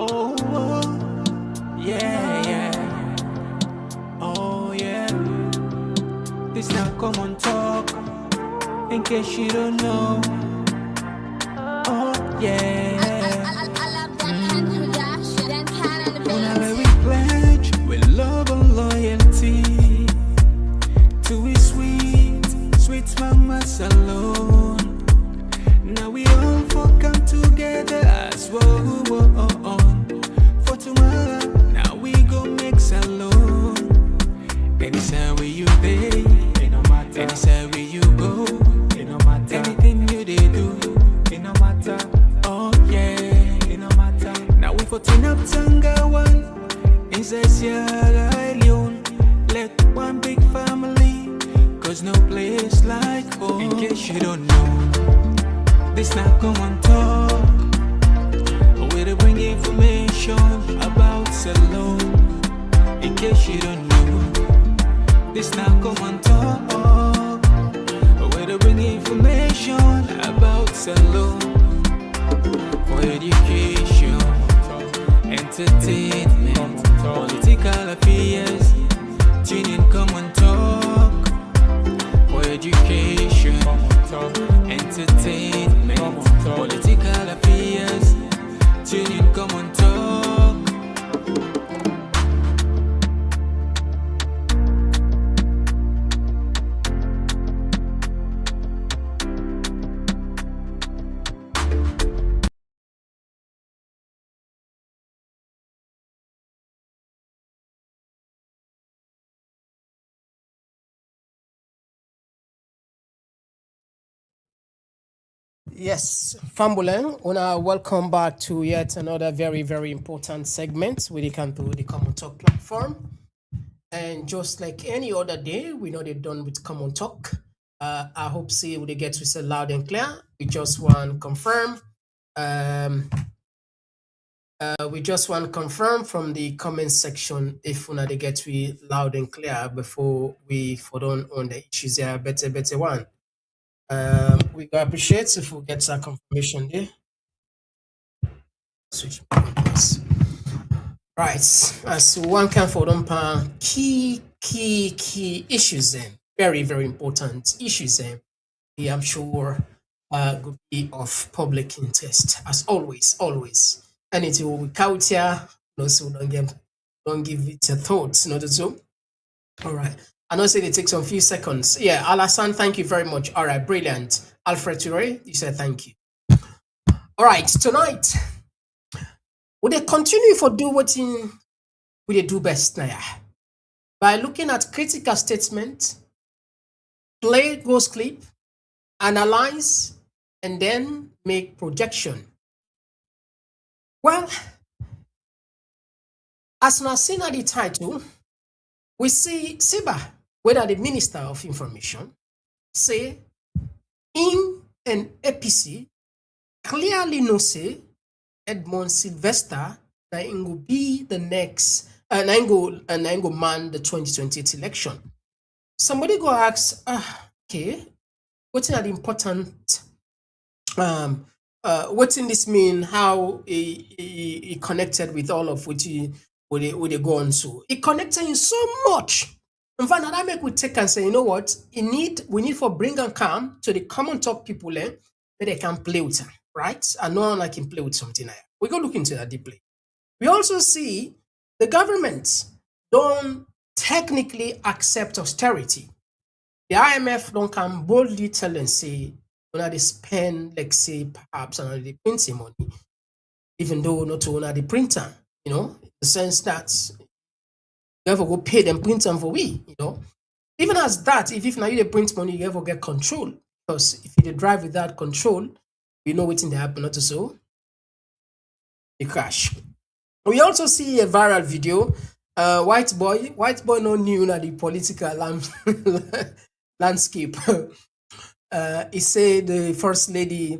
Oh, yeah, yeah. Oh, yeah. This now Komon-Tok. In case you don't know. Oh, yeah. Whenever we pledge with love and loyalty to his sweet, sweet mamas alone. Now we all for come together as one. For tomorrow, now we go make alone. Anytime where you day, anytime where you go, anything you they do, it no matter. Oh yeah, it no matter. Now we for turn up Tanga one inside Sierra Leone. Let one big family, cause no place like home. In case you don't know, this now Komon-Tok. We'll bring information about Salon. In case you don't know, this now Komon-Tok. We'll bring information about Salon. For education, entertainment, political affairs. Tune in, Komon-Tok. For education, entertainment, political affairs. Tune in, Komon-Tok. Yes, Fambulen, welcome back to yet another very, very important segment with the Komon-Tok platform. And just like any other day, we know they're done with Komon-Tok. I hope see they get to say loud and clear. We just want to confirm. We just want to confirm from the comment section if they get to loud and clear before we for on the issues there. Better one. We go appreciate if we get some confirmation there. Switch. Right, as one can for them key issues then. Very, very important issues then. I'm sure could be of public interest as always. Anything we count here, no, so don't give it a thought, not so. All right. I know say it takes some few seconds. Yeah, Alassane, thank you very much. All right, brilliant. Alfred Toure, you said thank you. All right, tonight, would they continue for do what we do best now? By looking at critical statement, play ghost clip, analyze, and then make projection. Well, as now seen at the title, we see Siba, whether the Minister of Information, say in an APC clearly no say Edmond Sylvester that it will be the next and I go man the 2028 election. Somebody go ask, okay, what's the important what's in this mean? How he connected with all of which he would they go on to? It connected in so much. In fact, that make we take and say, you know what? We need for bring and come to the Komon-Tok people that they can play with her, right? And no one can play with something like that. We go look into that deeply. We also see the government don't technically accept austerity. The IMF don't come boldly tell and say, when they spend, like say, perhaps on the printing money, even though not on the printer, in the sense that you ever go pay them printer for we, Even as that, if now you print money, you ever get control. Because if you drive without control, you know what's in the happen, not so you crash. We also see a viral video. White boy no new na the political landscape. He said the first lady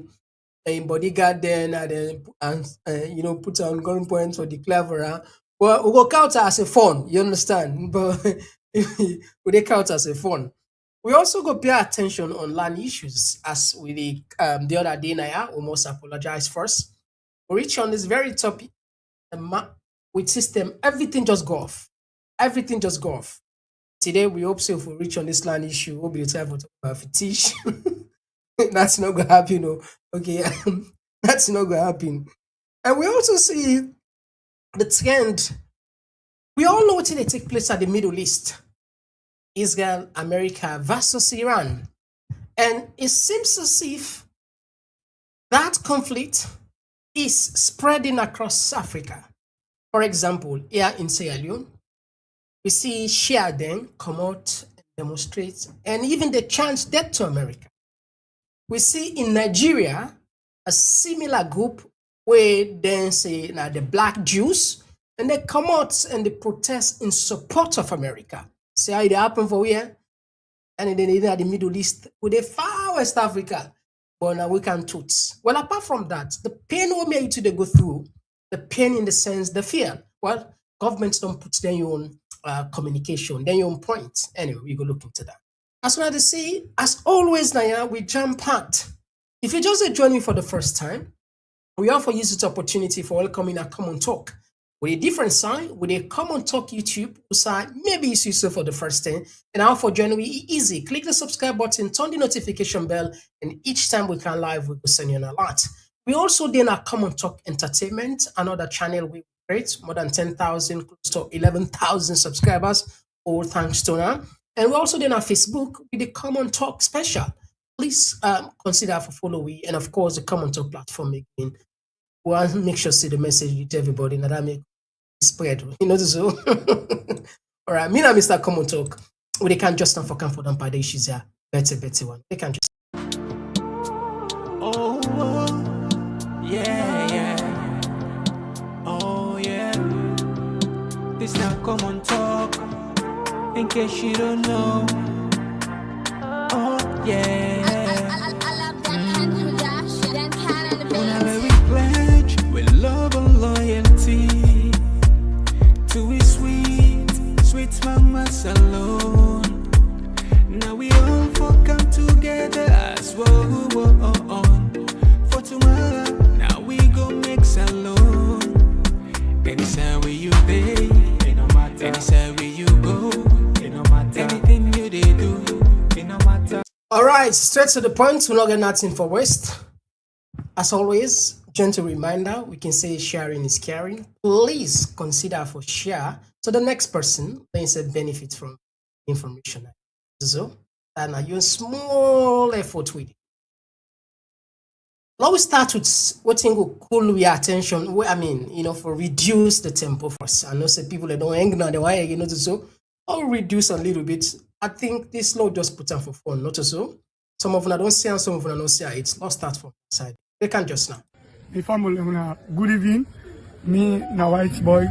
in bodyguard then and put on gunpoint for the cleverer. Well, we go count as a phone, you understand? But we count as a phone. We also go pay attention on land issues as we the other day Naya, we must apologize first. We reach on this very topic with system, everything just go off. Everything just go off. Today, we hope so if we reach on this land issue, we'll be the time for talk about fetish. That's not going to happen, no. Okay, that's not going to happen. And we also see the trend. We all know what they take place at the Middle East. Israel, America versus Iran. And it seems as if that conflict is spreading across Africa. For example, here in Sierra Leone, we see Shia then come out and demonstrate, and even they chant death to America. We see in Nigeria a similar group where they say now the black Jews, and they come out and they protest in support of America. See how it happened for here? And then in the Middle East, with the far West Africa, but now we can toots. Well, apart from that, the pain we made to they go through, the pain in the sense, the fear. Well, governments don't put their own communication, their own point. Anyway, we go look into that. As well as say, as always, Naya, we jam packed. If you just join me for the first time, we offer you this opportunity for welcoming a Komon-Tok. With a different sign, with a Komon-Tok YouTube side, maybe it's useful for the first time. And now for joining me, easy. Click the subscribe button, turn the notification bell, and each time we can live, we will send you an alert. We also did our Komon-Tok Entertainment, another channel we create, more than 10,000, close to 11,000 subscribers, all thanks to her. And we also did our Facebook with the Komon-Tok special. Please consider for following, and of course the Komon-Tok platform again. We'll make sure to see the message to everybody and that make spread. You know so. All right, me and Mr. Komon-Tok. We can't just not for comfort and by the issues here. Better one. They can just. Oh, yeah. Oh, yeah. This now Komon-Tok. In case you don't know. Oh, yeah. With love and loyalty to his sweet mamas alone. Now we all come together as one. For tomorrow, now we go make alone. Anytime where you day, anytime where you go, anything you they do, no matter. All right, straight to the point. We're not getting nothing for waste. As always, gentle reminder, we can say sharing is caring. Please consider for share so the next person thinks a benefit from information. So, and I use small effort with it. Now we start with what thing will cool your attention. I mean, for reduce the tempo first. I know some people that don't hang on the wire, so I'll reduce a little bit. I think this law just put on for fun, not so. Some of them don't see and some of them don't see it. Let's start from the side. They can just now. The family, good evening. Me, na white boy,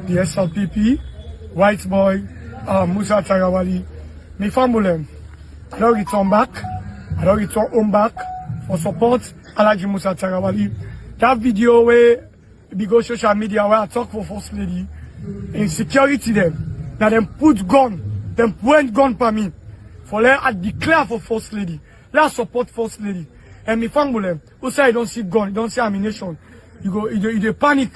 the SLPP, white boy, Musa Tarawali. Me family, I don't return back. I don't return home back for support Alaji Musa Tarawali. That video where we go social media where I talk for First Lady, insecurity them. Now them put gun, them point gun for me. For let I declare for First Lady. Let's support First Lady. And me family, who say you don't see gun, you don't see ammunition, you panic,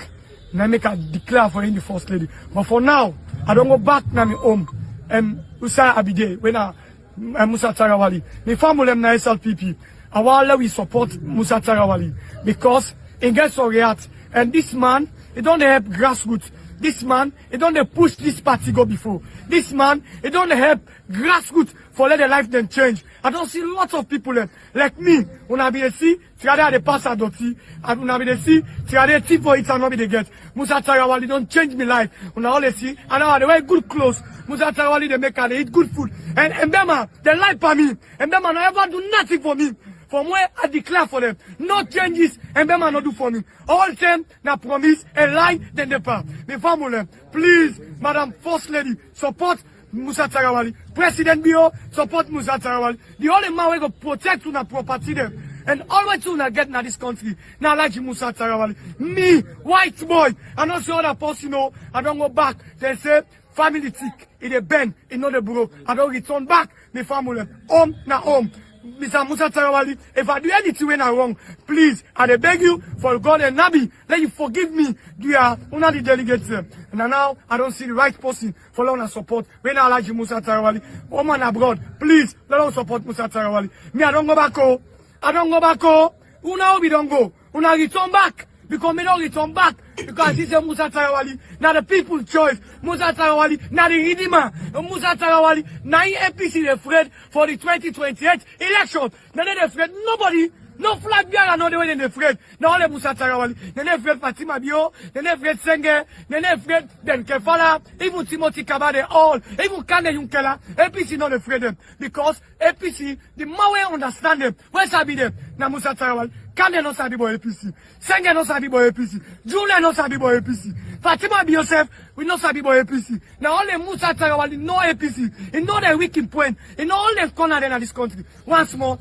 and I make a declare for the First Lady. But for now, I don't go back to my home. And who say I be there when I Musa Tarawali. Me family na SLPP. I want we support Musa Tarawali because he gets so react. And this man, he don't help grassroots. This man, he don't push this party go before. This man, he don't help grassroots for let their life then change. I don't see lots of people like me. When I be the see, Tiade the pass a doti. And when I be the see, Tiade tip for it and not be the get. Musa Tarawali don't change my life. When I always see, and now they wear good clothes. Musa Tarawali they make and they eat good food. And Mbema, they like for me. Mbema never do nothing for me. From where I declare for them, no changes, and them not do for me. All them na promise a lie, then they pass. Me family, please, Madam First Lady, support Musa Tarawali. President Bio, support Musa Tarawali. The only man we go protect una property them. And always una get na this country. Now like Musa Tarawali. Me, white boy, and also other person, I don't go back. They say, family tick, it a bend, it not a broke. I don't return back, me family. Home na home. Mr. Musa Tarawali, if I do anything when I'm wrong, please, I beg you for God and Nabi, let you forgive me. You are one of the delegates. And now I don't see the right person for long support. When I like Musa Tarawali, woman abroad, please, let us support Musa Tarawali. Me, I don't go back. Oh. I don't go back. Oh. Una we don't go. Una return back. Because me don't return back. Because this is Musa Tarawali. Now the people's choice. Musa Tarawali. Now the Redeemer. Musa Tarawali. Now APC they afraid for the 2028 election. Now they afraid. Nobody. No flag bearer. No they they afraid. Now only Musa Tarawali. They afraid Fatima Bio. They afraid Senge. They afraid Ben Kefala. Even Timothy Kabade. All. Even Kane Yunkela. APC not afraid them. Because APC, the more we understand them. Where shall be them? Now Musa Tarawali. Kane no sabi boy APC. Senge no sabi boy APC. Julia no sabi boy APC. Fatima be yourself. We no sabi boy APC. Now only Musa Tarawali no APC. He know the weak point. He know all the corner in this country. Once more.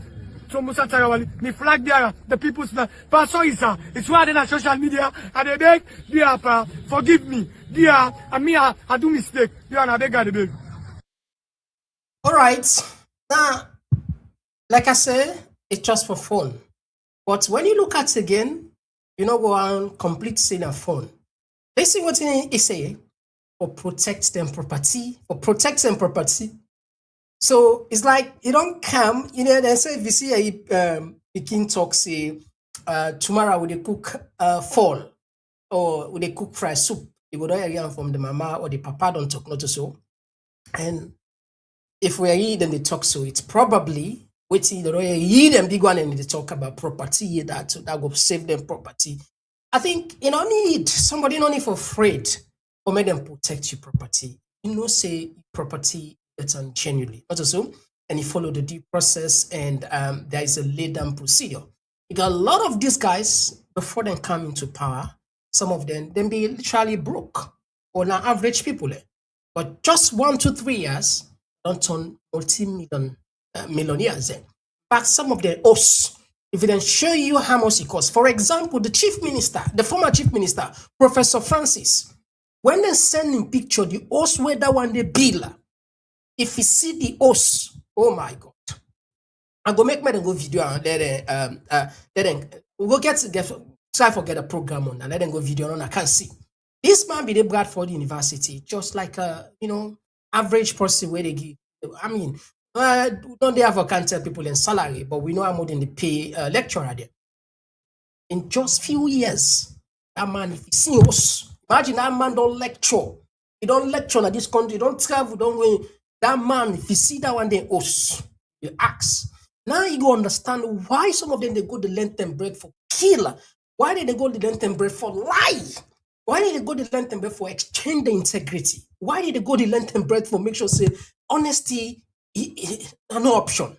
So Musa Tarawali, me flag there, the people's flag. Pastor Isa, it's why in social media. And they beg, dear, forgive me. Dear, and me, I do mistake. Dear, and I beg. All right. Now, like I said, it's just for fun. But when you look at it again, you know, go on complete sin of fun. Let's see what he say. For protect them property. For protect them property. So it's like you don't come, you know, they say if you see a king talk say tomorrow will they cook fall or will they cook fried soup, you go there from the mama or the papa don't talk not so. And if we are here, then they talk so it's probably waiting the royal them big one and they talk about property that will save them property. I think you know need somebody no need for afraid or make them protect your property. You know, say property it's genuinely not so, and you follow the due process and there is a laid down procedure. You got a lot of these guys before they come into power, some of them be literally broke or now average people. But just 1 to 3 years, don't turn multi-million millionaires. But some of them us, if we then show you how much it costs. For example, the former chief minister, Professor Francis, when they send him picture, the host where that one they bill. If you see the host, oh my God. I go make me go video and let them we'll try to get a program on and let them go video on. I can't see. This man be the Bradford University, just like a average person where they give. I mean, don't they have a can't tell people in salary, but we know how much they pay lecturer there. In just few years, that man, if you see us, imagine that man don't lecture. He don't lecture in this country, don't travel, don't win. That man, if you see that one day us, you ask. Now you go understand why some of them they go the length and bread for kill. Why did they go the length and bread for lie? Why did they go the length and bread for exchange the integrity? Why did they go the length and bread for make sure say honesty no option?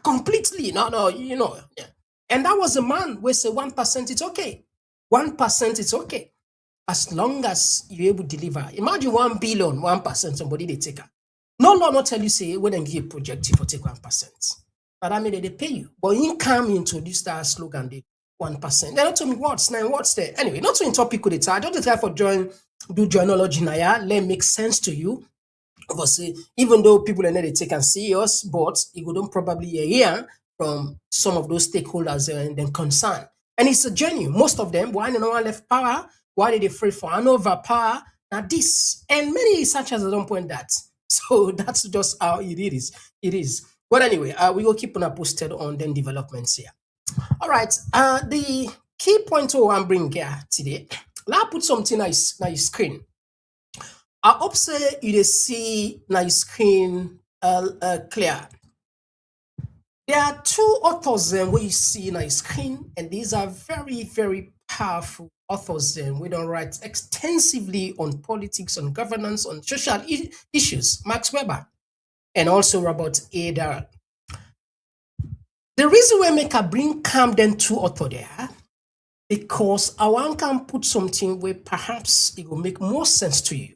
Completely no, you know. Yeah. And that was a man who say 1% it's okay. 1% it's okay. As long as you're able to deliver. Imagine 1 billion, 1%, somebody they take her. No law not tell you say when they give a project for take 1%. But I mean they pay you. But income introduce that slogan they 1%. They don't tell me what's there. Anyway, not to topic with it. I don't try for do journalogy now. Let make sense to you. Obviously, even though people are not they take and serious, but it would probably hear from some of those stakeholders and then concern. And it's a journey. Most of them, why no one left power? Why did they afraid for Hanover power? Now this and many researchers don't point that. So that's just how it is. It is. But anyway, we will keep on posted on then developments here. All right. The key point I'm bringing here today. Let's put something nice on your screen. I hope say you see on your screen clear. There are 2 authors where you see on your screen, and these are very, very powerful authors. We don't write extensively on politics, on governance, on social issues. Max Weber and also Robert A. Darrell. The reason we make a bring Camden 2 author there because I want to put something where perhaps it will make more sense to you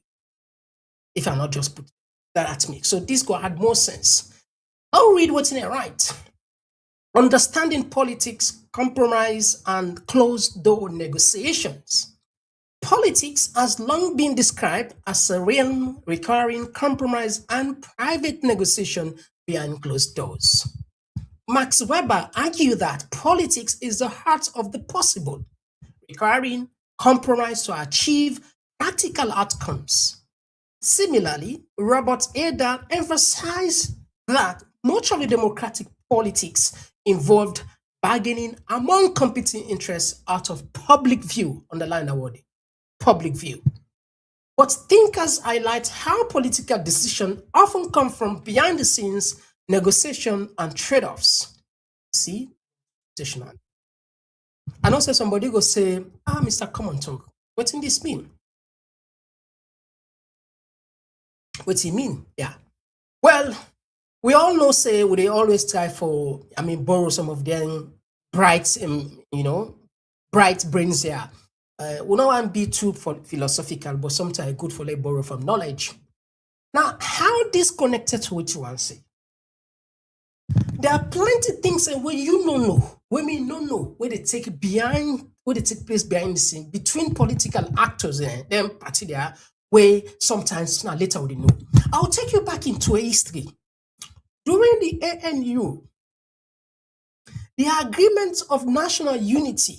if I not just put that at me. So this go add more sense. I'll read what's in it right. Understanding politics, compromise, and closed-door negotiations. Politics has long been described as a realm requiring compromise and private negotiation behind closed doors. Max Weber argued that politics is the heart of the possible, requiring compromise to achieve practical outcomes. Similarly, Robert Eder emphasized that much of the democratic politics involved bargaining among competing interests out of public view, underline the word, public view. But thinkers highlight how political decisions often come from behind the scenes negotiation and trade-offs. See? And also somebody go say, Mr. Komon-Tok, what in this mean? What he mean? Yeah. Well, we all know, say, they always try for, borrow some of them bright, bright brains there. We don't want to be too philosophical, but sometimes good for like borrow from knowledge. Now, how disconnected to what you want to say? There are plenty of things where you don't know, where me don't know, where they take place behind the scene between political actors and them party there, where sometimes now later we know. I'll take you back into a history. During the ANU, the agreement of national unity,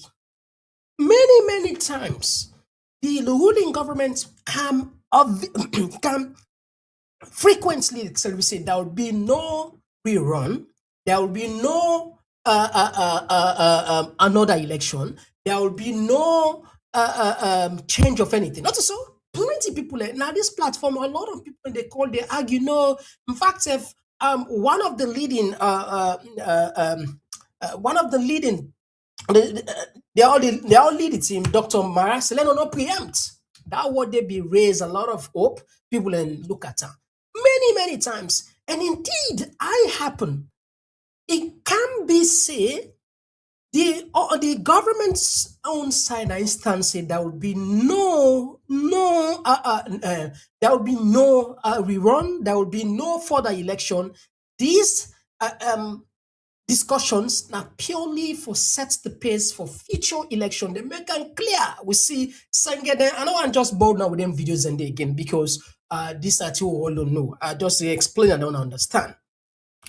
many times, the ruling government can frequently say there will be no rerun, there will be no another election, there will be no change of anything. Not so. Plenty people now this platform, a lot of people they argue. No, in fact, if one of the leading they all lead the team, Dr. Mara Seleno no preempt. That would they be raised a lot of hope. People and look at her many times, and indeed, I happen. It can be say the government's own side instance say there will be no rerun, there will be no further election. These discussions now purely for set the pace for future election. They make it clear. We see Sangede. I don't want just bold now with them videos and they again because this are two all don't know. I just explain. I don't understand.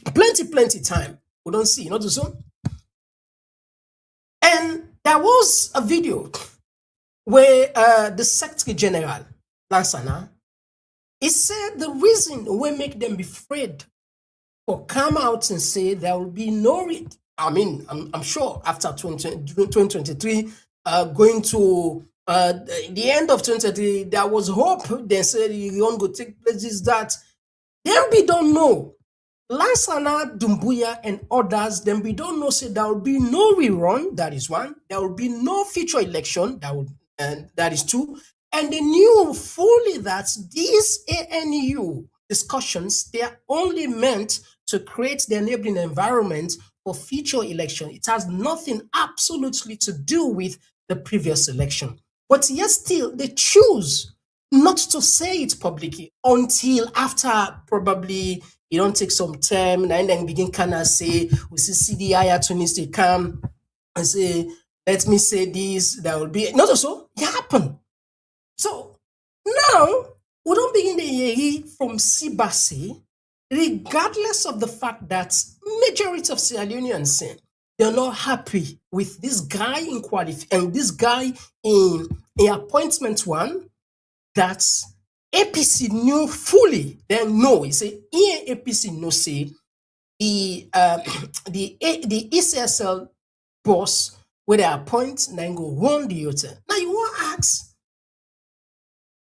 Plenty time. We don't see. Not so. And there was a video where the Secretary General Lansana, he said the reason we make them be afraid or come out and say there will be no I'm sure after 2023 going to the end of 2023 there was hope. They said you won't go take places that then we don't know. Lansana, Dumbuya, and others, then we don't know, say there will be no rerun, that is one. There will be no future election, that is two. And they knew fully that these ANU discussions, they are only meant to create the enabling environment for future election. It has nothing absolutely to do with the previous election. But yet still, they choose not to say it publicly until after probably it don't take some time and then begin kind of say, we see CDI attorneys to come and say, let me say this, there will be, not also, it happened. So now, we don't begin the year from Sibasi, regardless of the fact that majority of Sierra Leoneans say they're not happy with this guy in and this guy in appointment one, that APC knew fully, then no, he say, APC no say, the ECSL boss, where they appoint, then go run the hotel. Now you want to ask,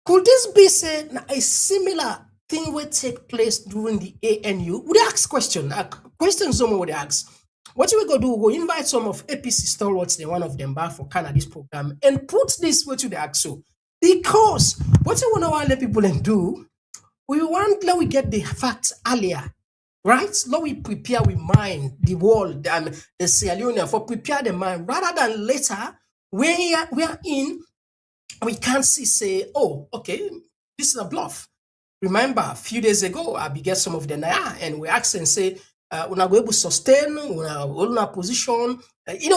could this be said a similar thing will take place during the ANU? Would they ask question? Questions someone would ask. What we go do, we'll invite some of APC stalwarts, one of them back for Canada this program, and put this what you ask so. Because what we want to let people do, we want let we get the facts earlier, right? Let we prepare with mind the world and the Sierra Leone for prepare the mind rather than later when we are in, we can't say, oh, okay, this is a bluff. Remember, a few days ago, I began some of the Naya and we asked and say, we're not able to sustain, we're our position. They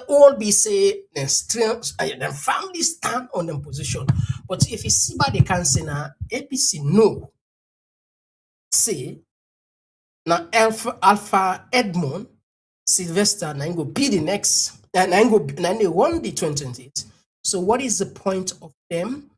all be say, their family stand on their position. But if you see by the cancer now, APC no. Say, now Alpha Edmond, Sylvester and I go be the next, and I go and they won the 2028. So what is the point of them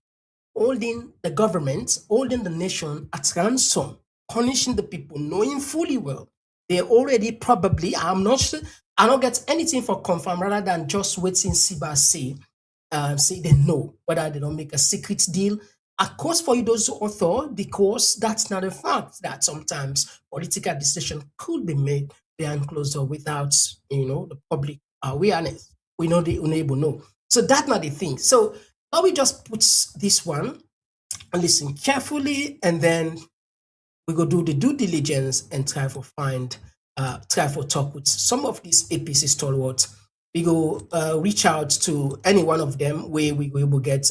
holding the government, holding the nation at ransom, punishing the people, knowing fully well they already probably, I'm not sure, I don't get anything for confirm rather than just waiting Siba say they know whether they don't make a secret deal. Of course, for you those who author, because that's not a fact that sometimes political decision could be made behind closed door without the public awareness. We know the unable know. So that's not the thing. So now we just put this one and listen carefully, and then we go do the due diligence and try for talk with some of these APC stalwarts. We go reach out to any one of them where we will get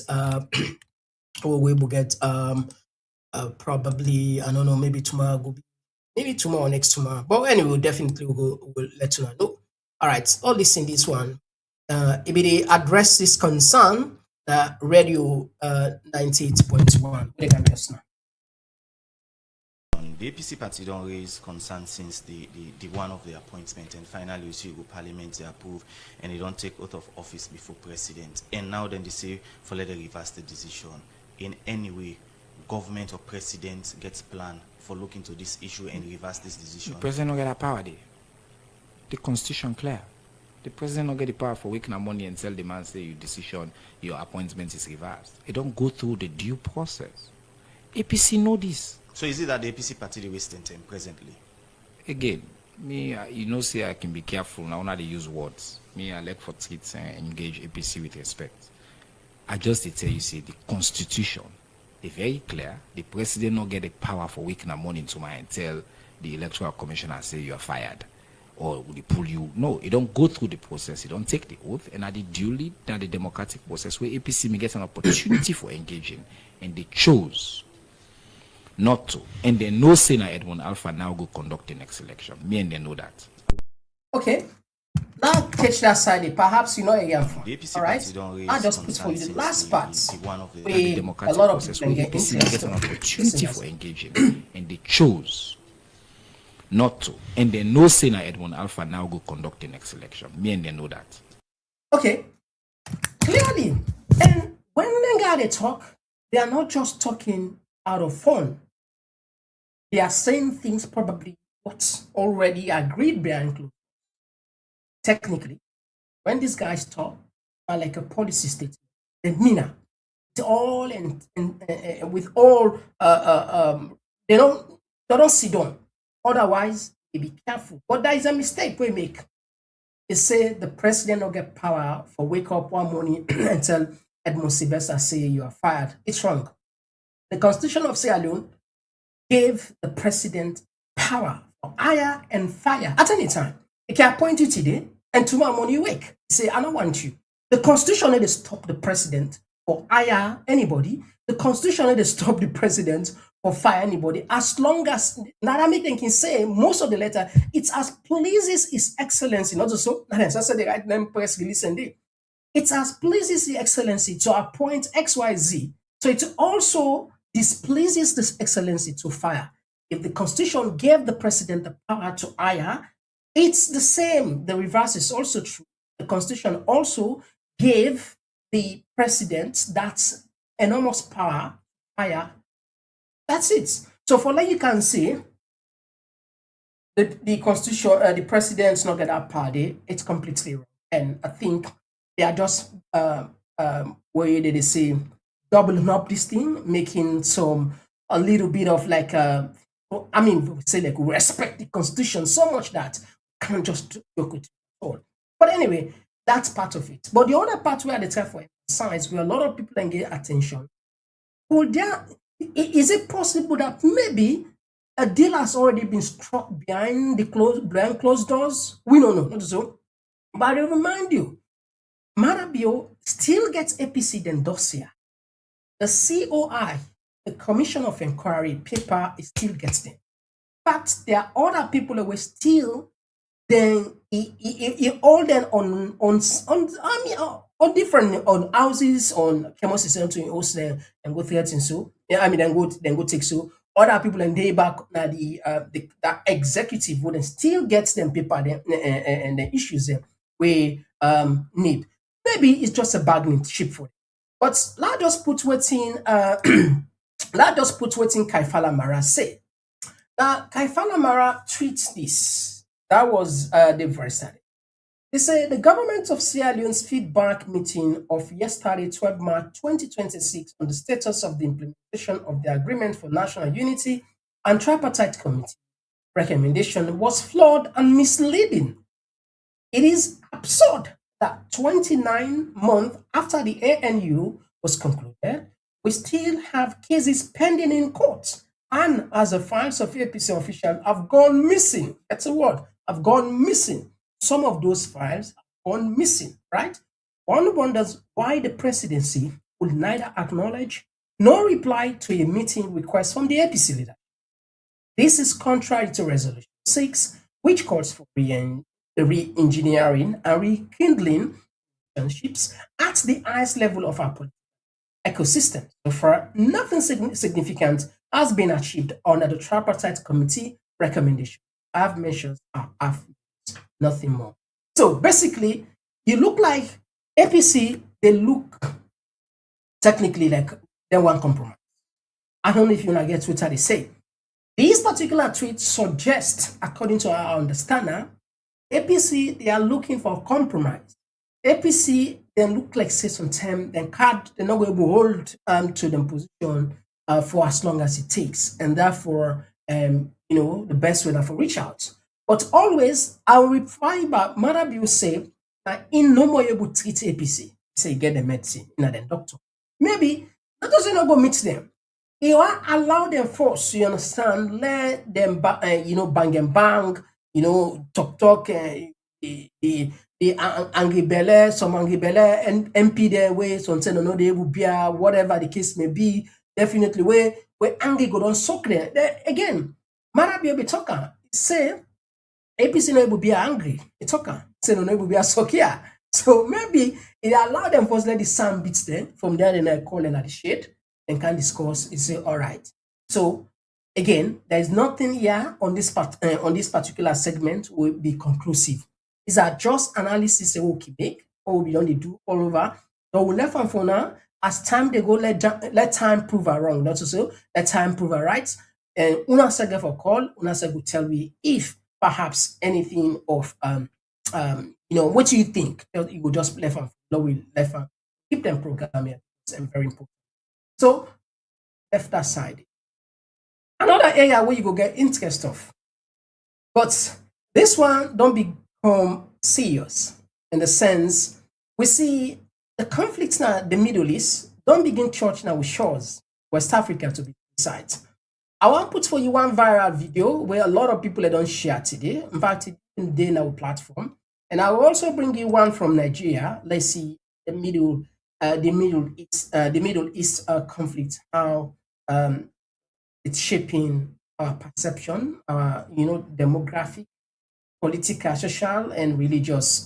probably, I don't know, maybe tomorrow maybe tomorrow or next tomorrow. But anyway, we'll definitely we'll let you know. All right, all this in this one. If they address this concern, radio 98.1. The APC party don't raise concern since the one of the appointment, and finally you see go parliament they approve and they don't take oath of office before president, and now then they say for let them reverse the decision. In any way, government or president gets plan for look into this issue and reverse this decision. The president don't get a power there. The constitution clear. The president don't get the power for waking money and tell the man say your decision, your appointment is reversed. It don't go through the due process. APC know this. So is it that the APC party is wasting time presently? Again, me, say I can be careful now when I use words. Me, I like for treats and engage APC with respect. I just tell you, say the constitution, they very clear. The president not get the power for waking money to my and tell the electoral commissioner say you are fired or will they pull you. No, it don't go through the process. It don't take the oath, and at the duly, now the democratic process where APC may get an opportunity for engaging, and they chose not to. And they know say na Edmond Alpha now go conduct the next election. Me and they know that. Okay. Now catch that side. Perhaps you know again. All right. I just put for you the last part. The democratic a lot of process people where get APC get an opportunity for engaging, and they chose not to. And they know say na Edmond Alpha now go conduct the next election. Me and they know that. Okay. Clearly. And when they talk, they are not just talking out of fun. They are saying things probably what's already agreed behind closed. Technically, when these guys talk are like a policy statement, they mean it all and with all they don't sit down. Otherwise, they be careful. But there is a mistake we make. They say the president don't get power for wake up one morning and tell Edmond Sylvester say you are fired. It's wrong. The Constitution of Sierra Leone gave the president power for hire and fire at any time. He can appoint you today, and tomorrow morning you wake. He say, I don't want you. The Constitution didn't stop the president for hire anybody. The Constitution didn't stop the president for fire anybody. As long as Naramik can say most of the letter, it's as pleases His Excellency, not so. That's the right name press release and day. It's as pleases His Excellency to appoint XYZ. So it also displeases this excellency to fire. If the Constitution gave the president the power to hire, it's the same. The reverse is also true. The Constitution also gave the president that enormous power to hire. That's it. So for like you can see, the Constitution, the president's not get that power. It's completely wrong. And I think they are just where they say doubling up this thing, making a little bit of like say like respect the Constitution so much that can't just joke with it all. But anyway, that's part of it. But the other part where they try for science, where a lot of people can get attention, is it possible that maybe a deal has already been struck behind closed doors? We don't know, not so. But I remind you, Marabio still gets APC then dossier. The COI, the Commission of Inquiry paper, still gets them. But there are other people that were still then all then on different on houses on chemistry to host them and go through and so then go take so other people and they back now the executive wouldn't still get them paper them, and the issues them we need. Maybe it's just a bargaining chip for them. But let us put what in let us put what in Kaifala Mara say. Now Kaifala Mara treats this. That was the very starting. They say the government of Sierra Leone's feedback meeting of yesterday, 12 March 2026, on the status of the implementation of the Agreement for National Unity and Tripartite Committee recommendation was flawed and misleading. It is absurd that 29 months after the ANU was concluded, we still have cases pending in court. And as the files of APC officials have gone missing, that's a word, have gone missing. Some of those files have gone missing, right? One wonders why the presidency would neither acknowledge nor reply to a meeting request from the APC leader. This is contrary to Resolution 6, which calls for re-engineering and rekindling relationships at the highest level of our political ecosystem. So far, nothing significant has been achieved under the Tripartite Committee recommendation. I have mentioned nothing more. So basically, you look like APC, they look technically like they want compromise. I don't know if you want to get Twitter, they say. These particular tweets suggest, according to our understanding, APC, they are looking for compromise. APC, they look like say sometime, they're not going to hold to the position for as long as it takes. And therefore, the best way to reach out. But always, I will reply back, Marabi will say, that in no more able to treat APC. Say, get the medicine, not the doctor. Maybe, that doesn't go meet them. You want allow them force, you understand, let them, bang and bang, talk, the angry belle, some angry belle, and MP their way, some say, no, they will be, whatever the case may be, definitely, where angry go on so clear. Again, Marabi will be talking, say, APC no will be angry. It's okay. Say no will be a sokia. So maybe it allow them first let the sun beats them. From there, then I call them at the shade and can discuss. It say all right. So again, there is nothing here on this particular segment will be conclusive. These are just analysis they will make or we don't do all over. So we left on for now. As time they go, let time prove her wrong. Not so let time prove her right. And una sege for call. Una sege will tell me if perhaps anything of what do you think? You will just left and keep them program here. It's very important. So left that side. Another area where you go get interest of. But this one don't become serious in the sense we see the conflicts now the Middle East don't begin church now with shores, West Africa to be precise. I want to put for you one viral video where a lot of people don't share today. In fact, it's in our platform. And I will also bring you one from Nigeria. Let's see the Middle East conflict, how it's shaping our perception, demographic, political, social, and religious,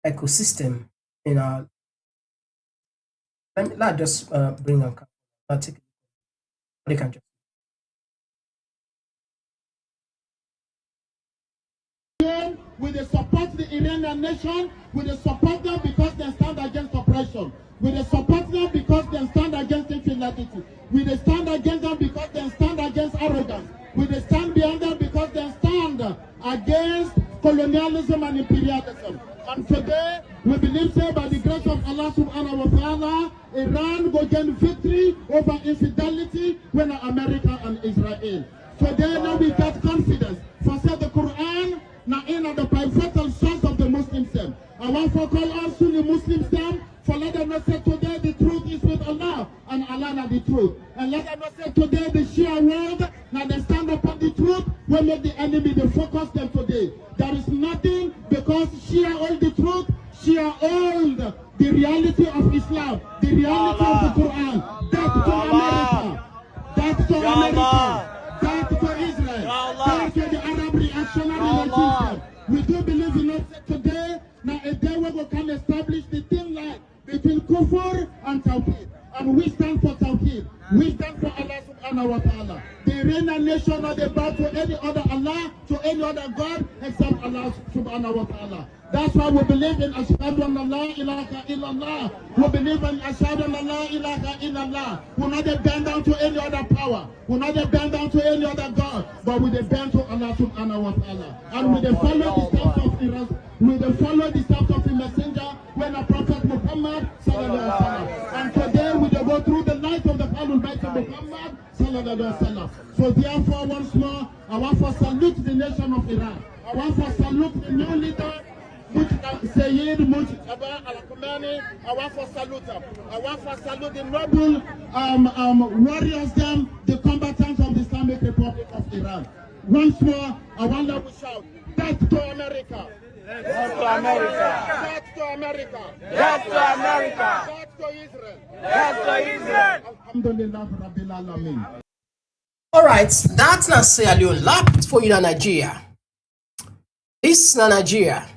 ecosystem in our. Let me just bring on. I'll take it. They can just. We support the Iranian nation. We support them because they stand against oppression. We support them because they stand against infidelity. We stand against them because they stand against arrogance. We stand behind them because they stand against colonialism and imperialism. And today, we believe that by the grace of Allah subhanahu wa ta'ala, Iran will gain victory over infidelity when America and Israel. Today, now we got confidence. For say the Quran, now in the pivotal source of the Muslims. I want to call all Sunni Muslims for let them not say today the truth is with Allah and Allah not the truth. And let them not say today the Shia world, now they stand upon the truth, will make the enemy the focus them today. There is nothing because Shia hold the truth, Shia hold the reality of Islam, the reality of the Quran. Death to America, death to America, death to Israel, death to the Arab reactionary regime. We do believe in it today. Now a day where we can establish the thin line between Kufr and Tawhid. And we stand for Tawhid. We stand for Allah subhanahu subhanahu wa ta'ala. The Iranian nation not they bow to any other Allah, to any other God except Allah subhanahu wa ta'ala. That's why we believe in Ashhadu an la ilaha illallah. We believe in Ashhadu an la ilaha illallah. We not they bend down to any other power. We not they bend down to any other God, but we they bend to Allah subhanahu wa ta'ala. And we they follow the steps of Iran. We they follow the steps of the messenger when a prophet Muhammad sallallahu alaihi wasallam. And today we they go through the life of the Ahlul Bayt of Muhammad sallallahu alaihi wasallam. So therefore, once more, I want to salute the nation of Iran. I want to salute the new leader, Sayyid Mujtaba Al-Khamenei. I want to salute them. I want to salute the noble warriors, them, the combatants of the Islamic Republic of Iran. Once more, I want to shout, death to America. Death to America. Death to America. Death to America. Death to Israel. Death to Israel. Alhamdulillah Rabbil Alameen. All right, that's not Sierra Leone. Lap for you in Nigeria. This is Nigeria.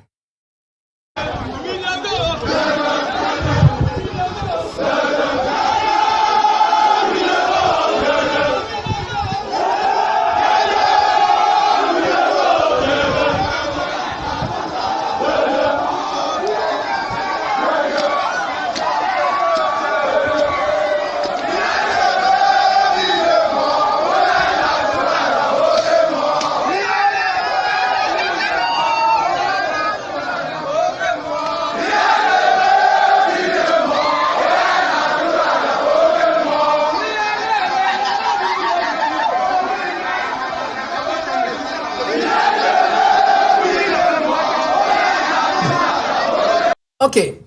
Okay,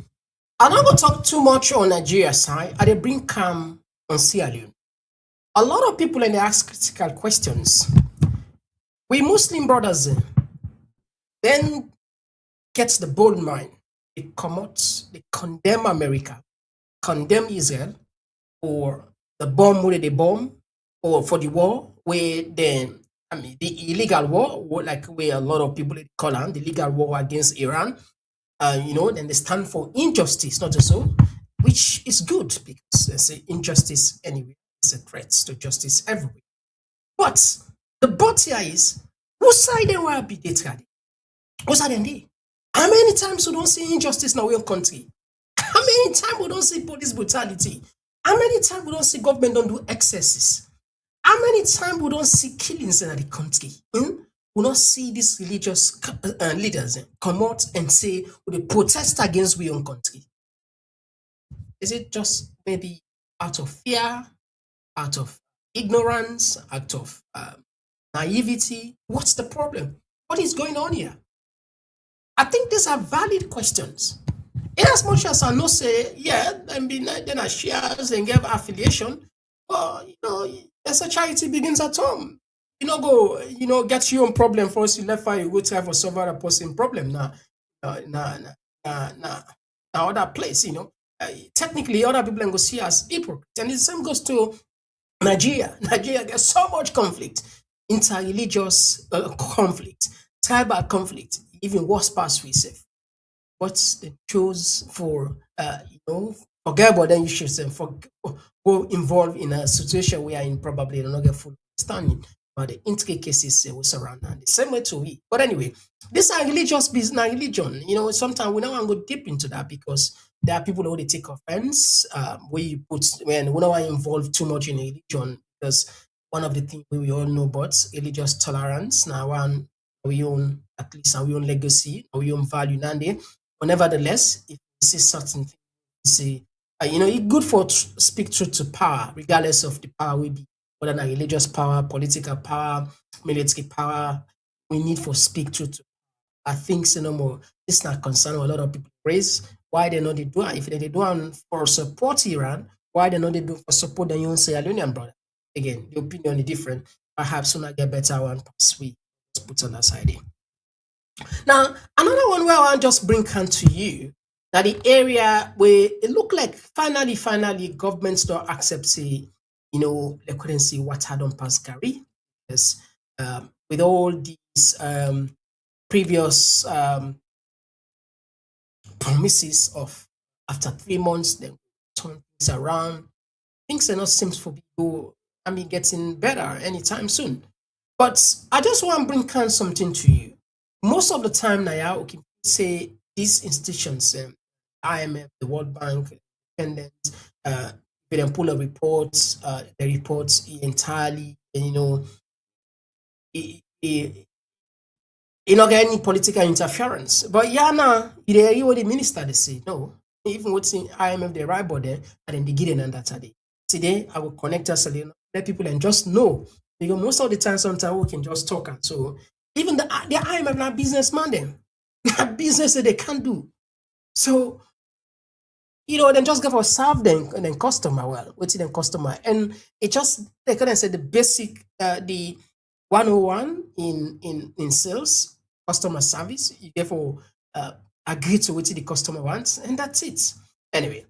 I'm not going to talk too much on Nigeria side. I dey bring calm on Sierra Leone. A lot of people and they ask critical questions. We Muslim brothers then gets the bold mind. They come out, they condemn America, condemn Israel for the bomb where they bomb, or for the war where the illegal war, like where a lot of people call on the legal war against Iran. Then they stand for injustice, not so, which is good because they say injustice anyway is a threat to justice everywhere. But the but here is, whose side they will be dated? Whose side they? How many times we don't see injustice in our own country? How many times we don't see police brutality? How many times we don't see government don't do excesses? How many times we don't see killings in the country? We don't see these religious leaders come out and say we protest against our own country. Is it just maybe out of fear, out of ignorance, out of naivety? What's the problem? What is going on here? I think these are valid questions. In as much as I know say, yeah, then I shares and give affiliation, well, as a charity begins at home. Go, get your own problem first. You left fire, you go try for solve a person problem. Now, other place, technically, other people go see as hypocrite. And the same goes to Nigeria. Nigeria gets so much conflict, interreligious conflict, tribal conflict, even worse past we say. But they chose for, forget about them issues and go involved in a situation where in probably don't get full understanding. But the intricacies will surround that. The same way to we. But anyway, this are religious business, religion. Sometimes we don't want to go deep into that because there are people who they take offense when we don't want to involve too much in religion because one of the things we all know about religious tolerance. Now, one we own at least our own legacy, our own value, Nande. But nevertheless, if you see certain things, say, it's good for speak truth to power, regardless of the power we be. Whether than religious power, political power, military power, we need for speak truth. I think no more. It's not concern a lot of people raise. Why they not they do it? If they do it for support Iran, why they not they do for support the young Sierra Leonean brother? Again, the opinion is different. Perhaps sooner get better one pass we just put on that side. Now, another one where I want to just bring hand to you that the area where it look like finally governments don't accept say, they couldn't see what had on past Gary. Yes, with all these previous promises of after 3 months, then turn things around. Things are not seems for people getting better anytime soon. But I just want to bring kind something to you. Most of the time now, okay, say these institutions, IMF, the World Bank, independent, we then pull a reports, the reports entirely, it, not get any political interference. But yeah, now you what the minister they say no. Even what's in IMF they write about them and then they get an that today. Today I will connect us and let people and just know because most of the time sometimes we can just talk and so even the IMF not businessman then not business that they can't do. So then just go for serve them and then customer well, what's in customer and it just they can say the basic the 101 in sales, customer service. You therefore agree to what the customer wants, and that's it. Anyway,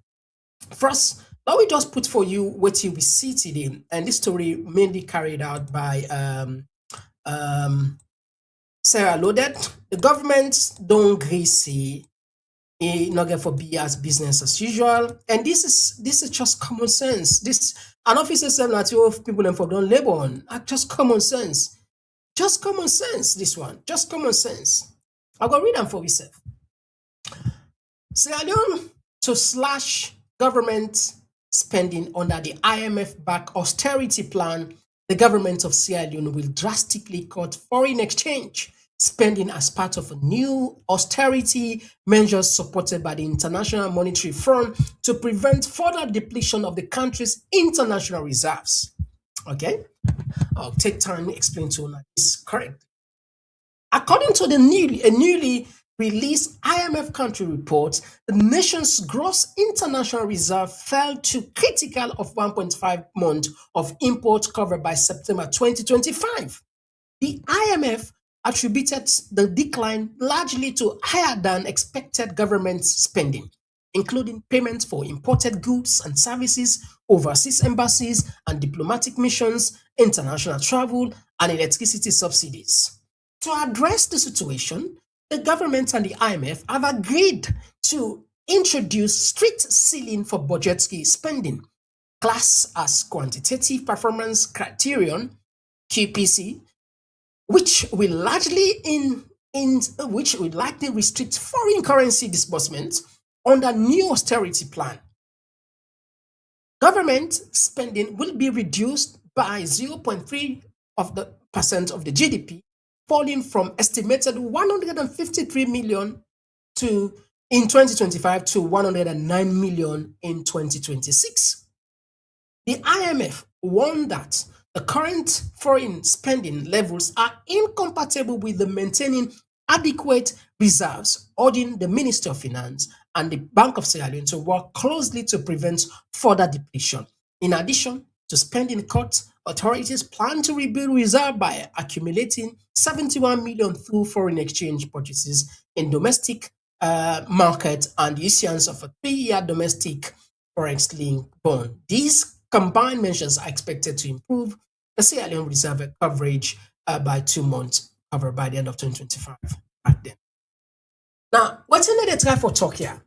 first, let me just put for you what you will see today, and this story mainly carried out by Sierra Leone. The government don't agree say not get for be as business as usual, and this is just common sense. This an officer said that you people and for don't labor on just common sense. Just common sense, this one. Just common sense. I'll go read them for yourself. Sierra Leone to slash government spending under the IMF-backed austerity plan. The government of Sierra Leone will drastically cut foreign exchange spending as part of a new austerity measures supported by the International Monetary Fund to prevent further depletion of the country's international reserves. Okay? I'll take time to explain to you this correct. According to the newly released IMF Country Report, the nation's gross international reserve fell to critical of 1.5 months of import covered by September 2025. The IMF attributed the decline largely to higher than expected government spending, including payments for imported goods and services, overseas embassies and diplomatic missions, international travel, and electricity subsidies. To address the situation, the government and the IMF have agreed to introduce strict ceiling for budgetary spending, classed as quantitative performance criterion (QPC), which will likely restrict foreign currency disbursements under new austerity plan. Government spending will be reduced by 0.3% of the GDP, falling from estimated 153 million in 2025 to 109 million in 2026. The IMF warned that the current foreign spending levels are incompatible with the maintaining adequate reserves, urging the Ministry of Finance and the Bank of Sierra Leone to work closely to prevent further depletion. In addition to spending cuts, authorities plan to rebuild reserve by accumulating 71 million through foreign exchange purchases in domestic market and the issuance of a 3-year domestic forex-linked bond. These combined measures are expected to improve the Sierra Leone reserve coverage by 2 months, covered by the end of 2025. Back then. Now, what's in the try for talk here?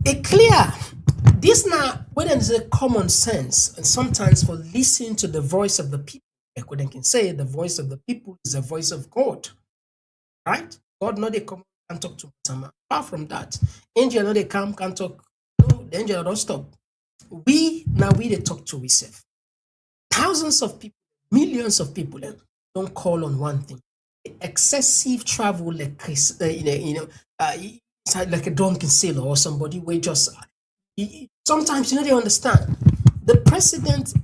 It clear. This now, when there is a common sense, and sometimes for listening to the voice of the people, like what they can say, the voice of the people is the voice of God. Right? God no they come and talk to someone. Apart from that, angel no they come can talk. No, the angel don't stop. We they talk to ourselves. Thousands of people, millions of people don't call on one thing. Excessive travel, like it's like a drunken sailor or somebody where just sometimes they understand the president.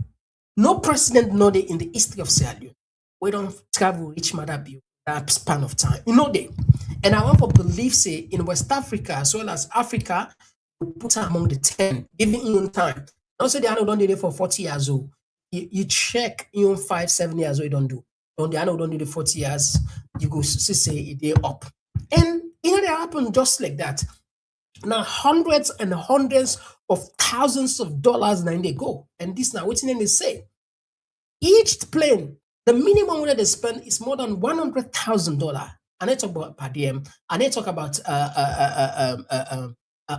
No president know they in the history of Sierra Leone. We don't travel rich mother bill that span of time. They. And I want to believe say in West Africa as well as Africa, we put her among the 10, giving in time. Don't say they are not done there for 40 years old. You check 5-7 years old, you don't do. Don't they don't do the 40 years, you go say they're up. And they happen just like that. Now hundreds and hundreds of thousands of dollars now they go. And this now what they say. Each plane, the minimum that they spend is more than $100,000. And they talk about per diem, and they talk about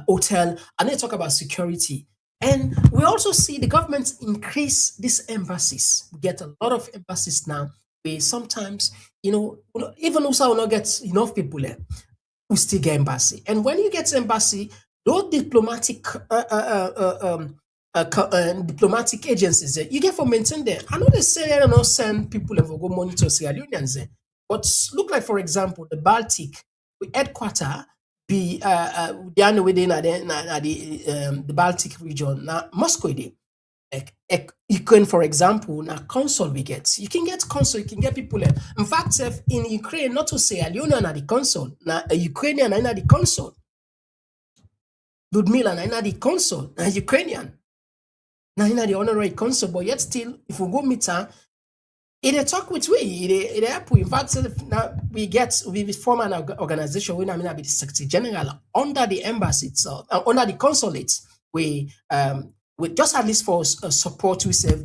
hotel, and they talk about security. And we also see the government increase these embassies. We get a lot of embassies now. We sometimes, even also will not get enough people there, we still get embassy. And when you get embassy, those diplomatic agencies you get for maintain them. I know they say they don't send people and go monitor Sierra Leoneans there, but look like, for example, the Baltic, the headquarter be the only within the Baltic region. Now Moscow dey. Ukraine, for example, now consul we get. You can get consul, you can get people there. In fact, in Ukraine, not to say Leone na the consul, now a Ukrainian na the consul. Ludmila na the consul, na Ukrainian. Now the honorary consul, but yet still, if we go meet her, it talk with we, it help we. In fact, now we form an organization. We now be the Secretary General under the embassy itself, under the consulates. We just at least for support. We say,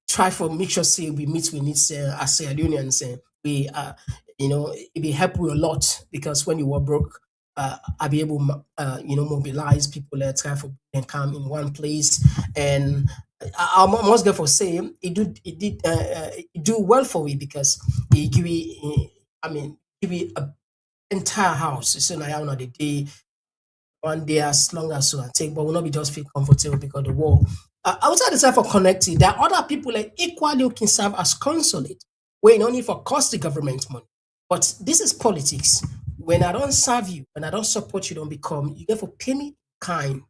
try for make sure say we meet with needs as Sierra Leoneans. We it be help you a lot because when you were broke, I'll be able mobilize people try for and come in one place. And I must therefore say it do well for me because it give me give me a entire house. So now on the day, one day as long as I take, but will not be just feel comfortable because the war. Outside the side for connecting, there are other people like equally who can serve as consulate, where you don't need for cost the government money. But this is politics. When I don't serve you, when I don't support you, don't become, you therefore pay me kind.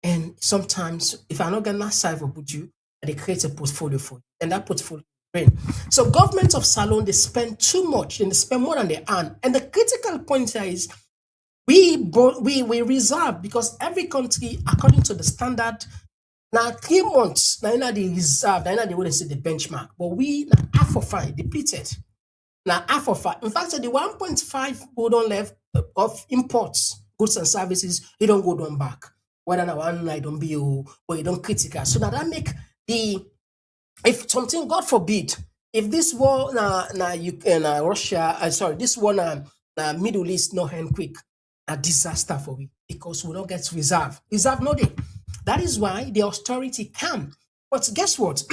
And sometimes, if I'm not gonna serve or put you, they create a portfolio for you, and that portfolio. So governments of Salon, they spend too much and they spend more than they earn. And the critical point here is we reserve because every country, according to the standard, now 3 months, now they reserve, now they wouldn't say the benchmark, but we now half of 5 depleted. Now half of 5. In fact, the 1.5 go on left of imports, goods and services, it don't go down back. Whether now one night don't be or you don't critical. So now that make if something, God forbid, if this war Russia, this war Middle East no hand quick, a disaster for we because we don't get reserve. Reserve no day. That is why the austerity come. But guess what?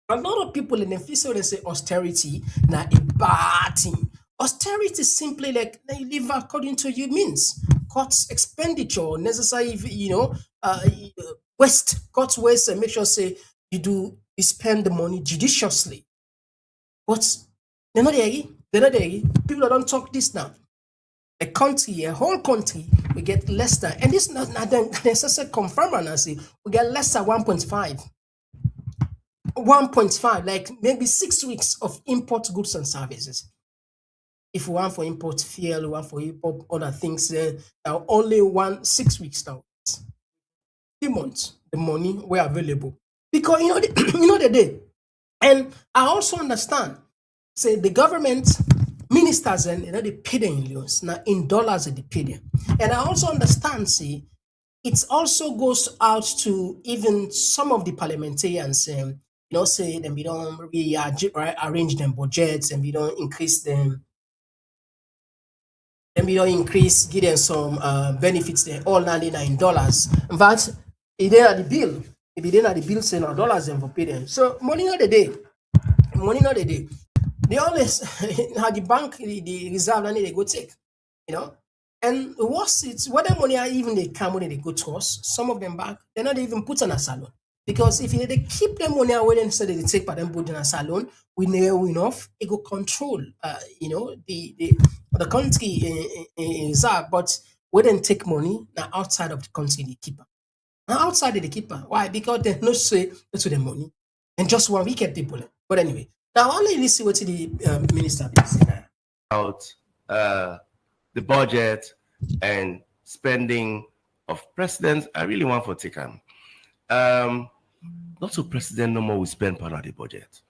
A lot of people in the field they say austerity na a bad thing. Austerity is simply like you live according to your means. Cut expenditure, necessary, cut waste, and make sure say you spend the money judiciously. But they're not there. They're not there. People don't talk this now. A whole country, we get less than, and this is not necessarily confirmed, and I say we get less than 1.5. 1.5, like maybe 6 weeks of import goods and services. If we want for import fuel, we want for import other things, only 6 weeks now. 3 months, the money were available. Because the day. And I also understand, say the government ministers and they pay them in loans. Now in dollars they pay them. And I also understand, see, it also goes out to even some of the parliamentarians, say them we don't really arrange them budgets and we don't increase them. Then we don't increase, give them some benefits there, all $99. In fact, it didn't have the bill. If you didn't have the bill, say no dollars and for pay them. So money not the day. Money not the day. They always have the bank, the reserve, and they go take, And what's it? Whether money are even they come when they go to us, some of them back, they're not even put on a salon. Because if they keep them money away and say they take by them put in a salon, we never enough, it go control the country reserve, but we then take money now outside of the country they keep. Now outside of the keeper. Why? Because they no say to the money. And just one weekend people. But anyway, now only listen what the minister is saying about the budget and spending of presidents. I really want for taken. Not so president no more we spend part of the budget.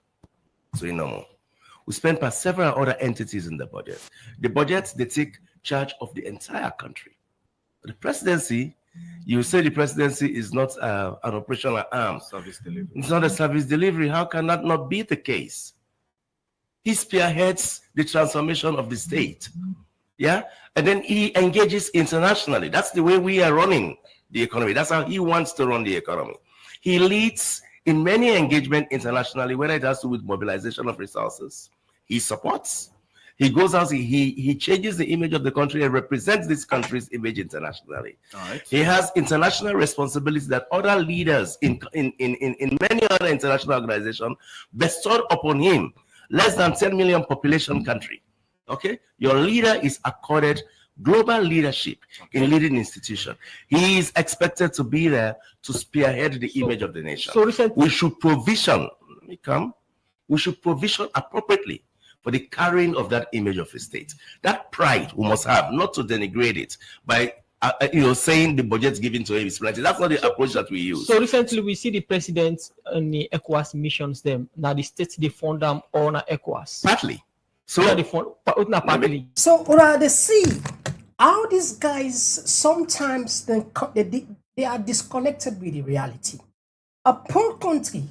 So no more. We spend per several other entities in the budget. The budget, they take charge of the entire country. The presidency, you say the presidency is not an operational arm. Service delivery. It's not a service delivery. How can that not be the case? He spearheads the transformation of the state. Yeah? And then he engages internationally. That's the way we are running the economy. That's how he wants to run the economy. He leads in many engagement internationally, whether it has to do with mobilization of resources. He supports. He goes out, he changes the image of the country and represents this country's image internationally. He has international responsibilities that other leaders in many other international organizations bestowed upon him. Less than 10 million population country. Okay? Your leader is accorded global leadership in leading institution. He is expected to be there to spearhead the image of the nation. So recently, we should provision, we should provision appropriately for the carrying of that image of a state. That pride we must have, not to denigrate it by saying the budget's given to him is plenty. That's not the approach that we use. So recently we see the president and the ECOWAS missions them. Now the states they fund them on ECOWAS. Partly. So partly. So they see how these guys sometimes they are disconnected with the reality. A poor country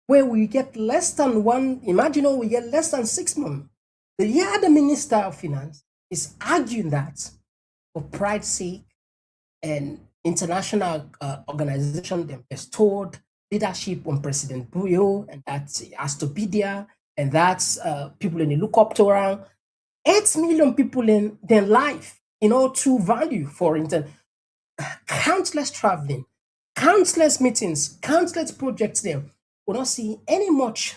where we get less than we get less than 6 months. The Minister of Finance is arguing that for pride's sake and international organization them bestowed leadership on President Buyo, and that has to be there, and that's people in the look up to around 8 million people in their life, true value for countless traveling, countless meetings, countless projects there. We don't see any much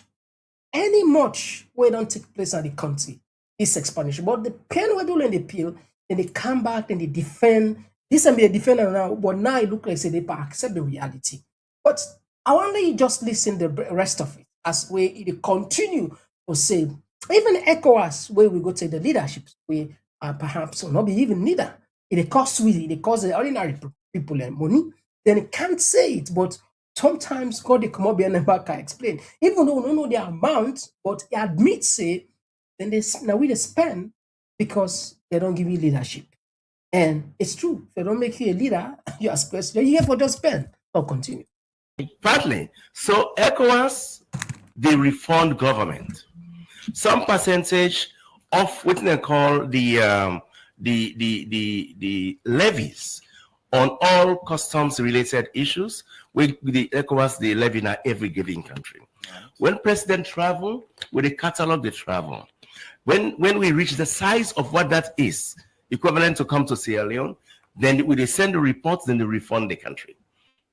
where don't take place in the country. This explanation. But the pen we do in the peel, then they come back and they defend. This and be a defender now, but now it looks like say they accept the reality. But I wonder you just listen to the rest of it as we continue to say, even ECOWAS, where we go to the leadership, we perhaps will not be even neither. It costs the ordinary people money, then it can't say it, but sometimes God they come up and never can explain. Even though we don't know the amount, but he admits it, then they spend because they don't give you leadership. And it's true. If they don't make you a leader, you ask questions, you're here for just spend or continue. Partly. So ECOWAS, they refund government. Some percentage of what they call the levies on all customs related issues, with the ECOWAS, they levy in every given country. When president travel, with the catalog they travel. When we reach the size of what that is, equivalent to come to Sierra Leone, then when they send the reports, then they refund the country.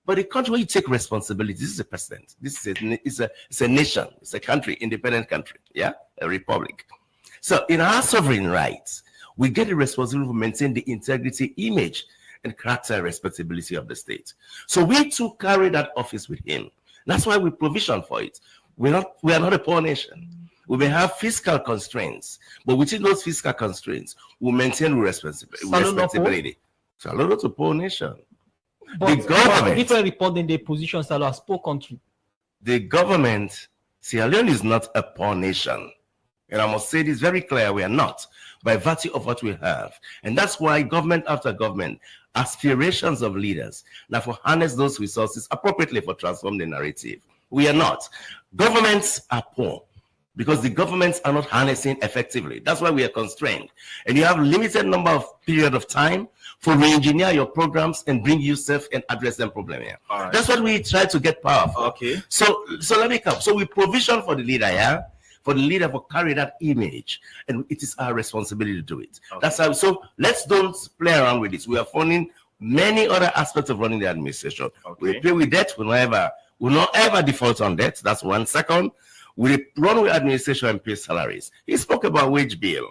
But the country where you take responsibility, this is a president, this is it's a nation, it's a country, independent country, yeah, a republic. So in our sovereign rights, we get the responsibility to maintain the integrity, image, and character and respectability of the state. So we too carry that office with him. That's why we provision for it. We are not a poor nation. We may have fiscal constraints, but within those fiscal constraints, we maintain respectability. So, not a poor nation. But the government, different report in the positions as poor country. The government, Sierra Leone is not a poor nation. And I must say this very clear, we are not, by virtue of what we have. And that's why government after government, aspirations of leaders, now for harness those resources appropriately for transform the narrative. We are not. Governments are poor because the governments are not harnessing effectively. That's why we are constrained. And you have limited number of period of time for re-engineer your programs and bring yourself and address them problem here. Right. That's what we try to get power for. Okay. So let me come. So we provision for the leader, yeah? For the leader to carry that image, and it is our responsibility to do it. Okay. That's how. So let's don't play around with this. We are funding many other aspects of running the administration. Okay. We pay with debt. We'll not ever default on debt. That's 1 second. We run with administration and pay salaries. He spoke about wage bill.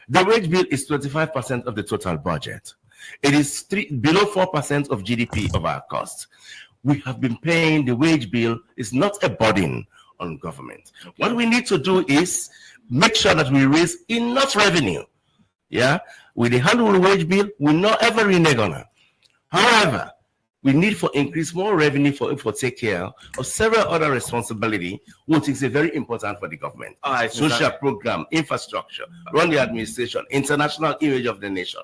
The wage bill is 25% of the total budget. It is below 4% of GDP of our costs. We have been paying the wage bill. It's not a burden on government. What we need to do is make sure that we raise enough revenue. Yeah, with the handle wage bill, we'll not ever renege on it. However, we need for increase more revenue for take care of several other responsibility, which is very important for the government. Social program, infrastructure, run the administration, international image of the nation,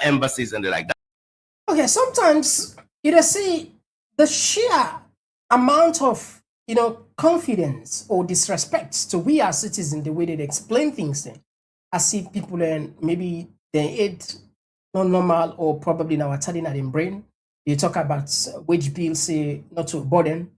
embassies and the like that. Okay, sometimes you see the sheer amount of confidence or disrespect to we as citizens, the way they explain things. Then I see people and maybe they ate not normal or probably now attacking at their brain. You talk about wage bill, say not to burden.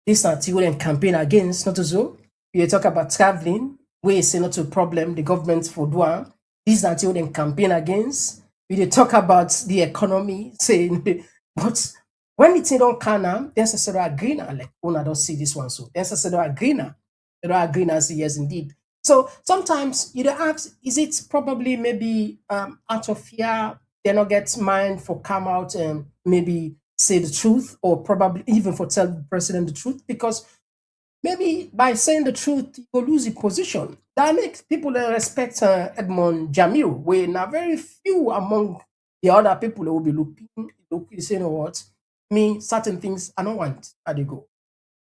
This until then campaign against, not to so. You talk about traveling, where you say not to problem, the government for doing. This until then campaign against. You talk about the economy, saying, but when it's don't can then they agree now, like I don't see this one. So then they agree now. They don't agree now, say yes indeed. So sometimes you ask, is it probably maybe out of fear they not get mind for come out and maybe say the truth, or probably even for tell the president the truth, because maybe by saying the truth you will lose your position. That makes people respect Edmond Jamil, where now very few among the other people that will be looking saying, what me certain things I don't want. How they go?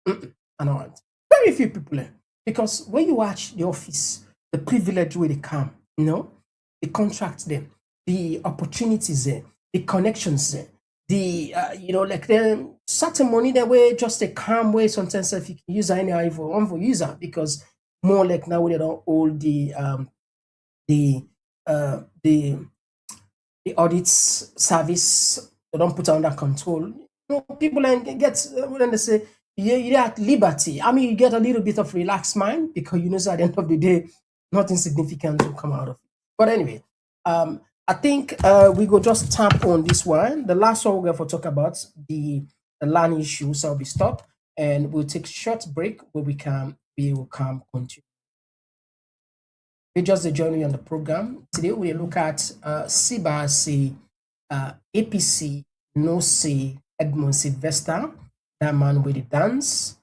I don't want. Very few people there. Because when you watch the office, the privilege where they come, the contracts there, the opportunities there, the connections there, the like the certain money that way just a calm way. Sometimes if you can use any for user, because more like now they don't hold the audit service, they don't put under control. People get when they say you're at liberty. I mean, you get a little bit of relaxed mind because you know so at the end of the day, nothing significant will come out of it. But anyway, I think we go just tap on this one. The last one we're going to talk about the land issue, so we stop and we'll take a short break where we will come continue. We just join me on the program. Today we look at SIBA say APC no say Edmond Sylvester, that man with the dance,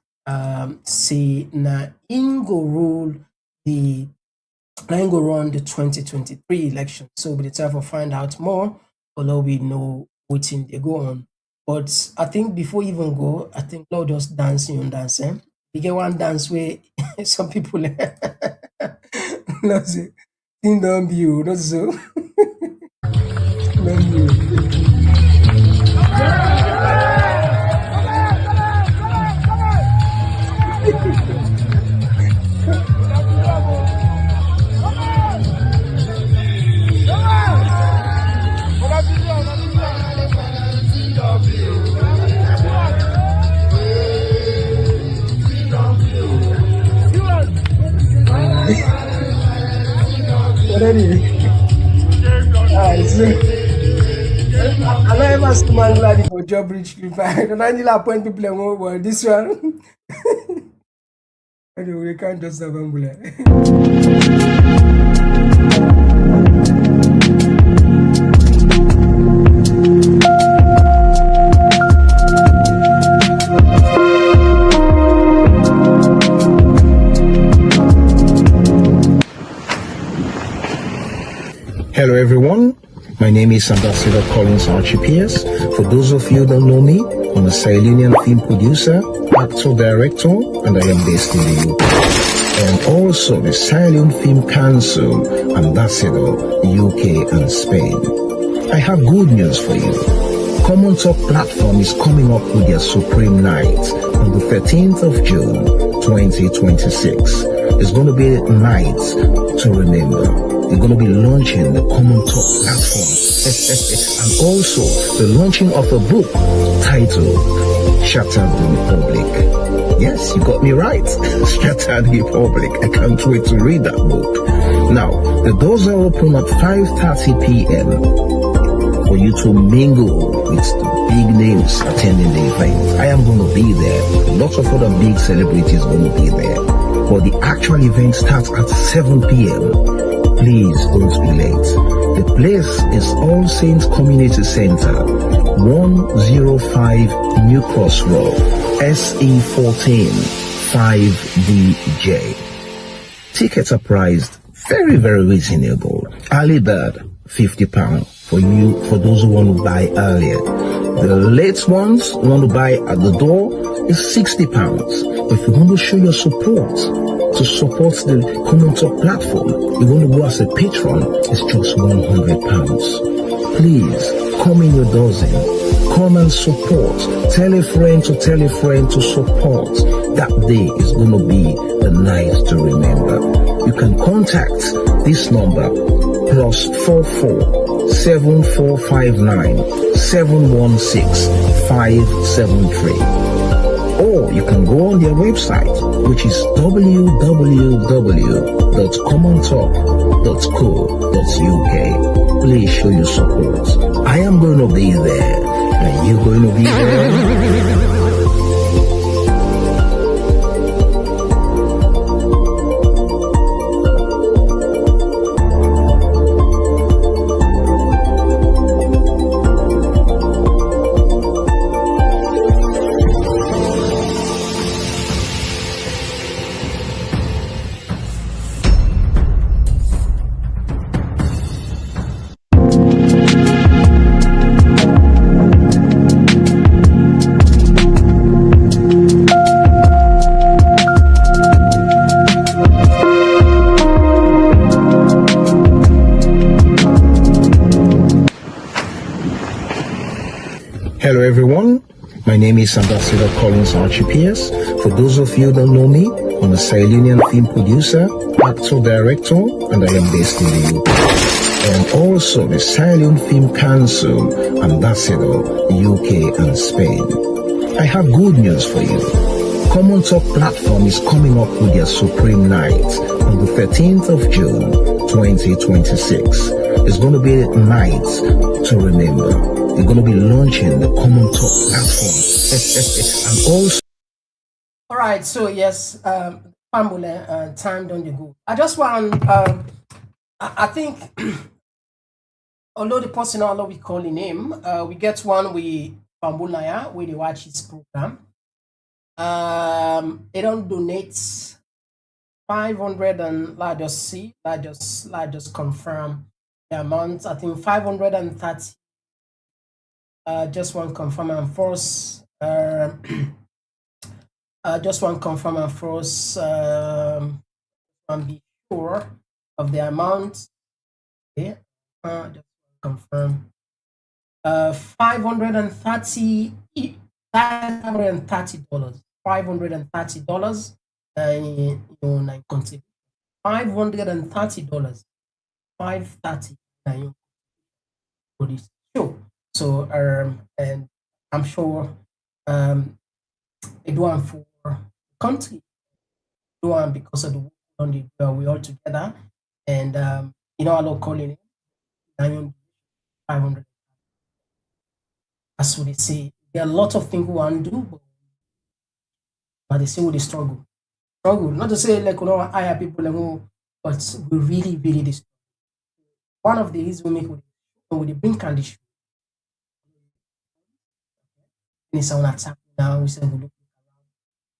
say na ingo rule the go run the 2023 election. So by the time we find out more, although we know what thing they go on. But I think before we even go, I think Lord just dancing on dancing. You get one dance where some people not say thing don't be you, not so. Don't be you. I never see man like for job rich people. I don't need appoint people more this one. Anyway, we can't just have Hello everyone, my name is Ambassador Collins Archipiers. For those of you who don't know me, I'm a Sierra Leonean film producer, actor, director, and I am based in the UK. And also the Sierra Leone Film Council Ambassador, UK and Spain. I have good news for you. Komon-Tok platform is coming up with their Supreme Night on the 13th of June, 2026. It's going to be a night to remember. They're going to be launching the Komon-Tok platform and also the launching of a book titled Shattered Republic. Yes, you got me right. Shattered Republic. I can't wait to read that book. Now, the doors are open at 5:30 p.m. for you to mingle with the big names attending the event. I am going to be there. Lots of other big celebrities going to be there. But the actual event starts at 7 p.m. Please don't be late. The place is All Saints Community Center, 105 New Cross Road, SE14 5DJ. Tickets are priced very, very reasonable. Early bird, £50 for those who want to buy earlier. The late ones who want to buy at the door is £60. If you want to show your support, to support the Komon-Tok platform, you want to go as a patron, it's just £100. Please, come in your dozen. Come and support. Tell a friend to support. That day is going to be the night to remember. You can contact this number, +44 7459 716-573. Or you can go on their website, which is www.komon-Tok.co.uk. Please show your support. I am going to be there. Are you going to be there? Hello everyone, my name is Sylvester Collins-Archipiers. For those of you who don't know me, I'm a Sierra Leonean film producer, actor, director, and I am based in the UK. I am also the Sierra Leone Film Council Ambassador, UK and Spain. I have good news for you. Komon-Tok platform is coming up with their Supreme Night on the 13th of June, 2026. It's going to be a night to remember. They're going to be launching the Komon-Tok platform. And also... All right, so yes, Pambule, time don't you go. I just want, I think, although the person, although we calling him, we get one with Pambulaya, where they watch his program. They don't donate 500 and let's just see, let's just confirm the amount. I think 530. Just one confirm and force. Just one confirm and force. And be sure of the amount. Okay. Just confirm. $530. $530. $530. $530 for this show. So and I'm sure it one for country, one because of the work on the we all together, and I love calling it 500. That's what they say. There are a lot of things we want to do, but they say we struggle. Not to say like I have people, but we really struggle. One of the reasons we make with the bring condition. It's on attack now. We said we look around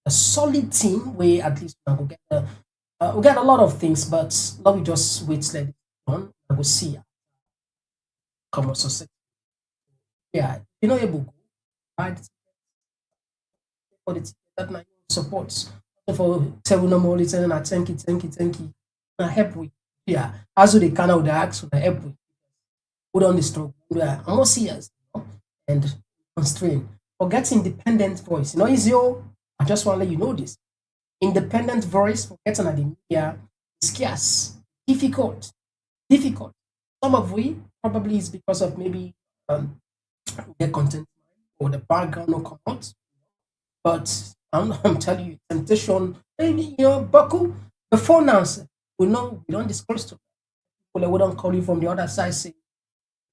a solid team where at least we get we get a lot of things, but now we just wait like on and we'll see. Come on, so yeah, able right for the that my supports for several more listening and thank you. Now help with as they can out the ask for help with put on the stroke. I'm more serious and constrained. Forget independent voice. Easy. I just want to let you know this. Independent voice for getting at the media is scarce, difficult. Some of we probably is because of maybe their content or the background no come out. But I'm telling you, temptation, maybe Baku, before now, we know we don't disclose to people. We don't call you from the other side, say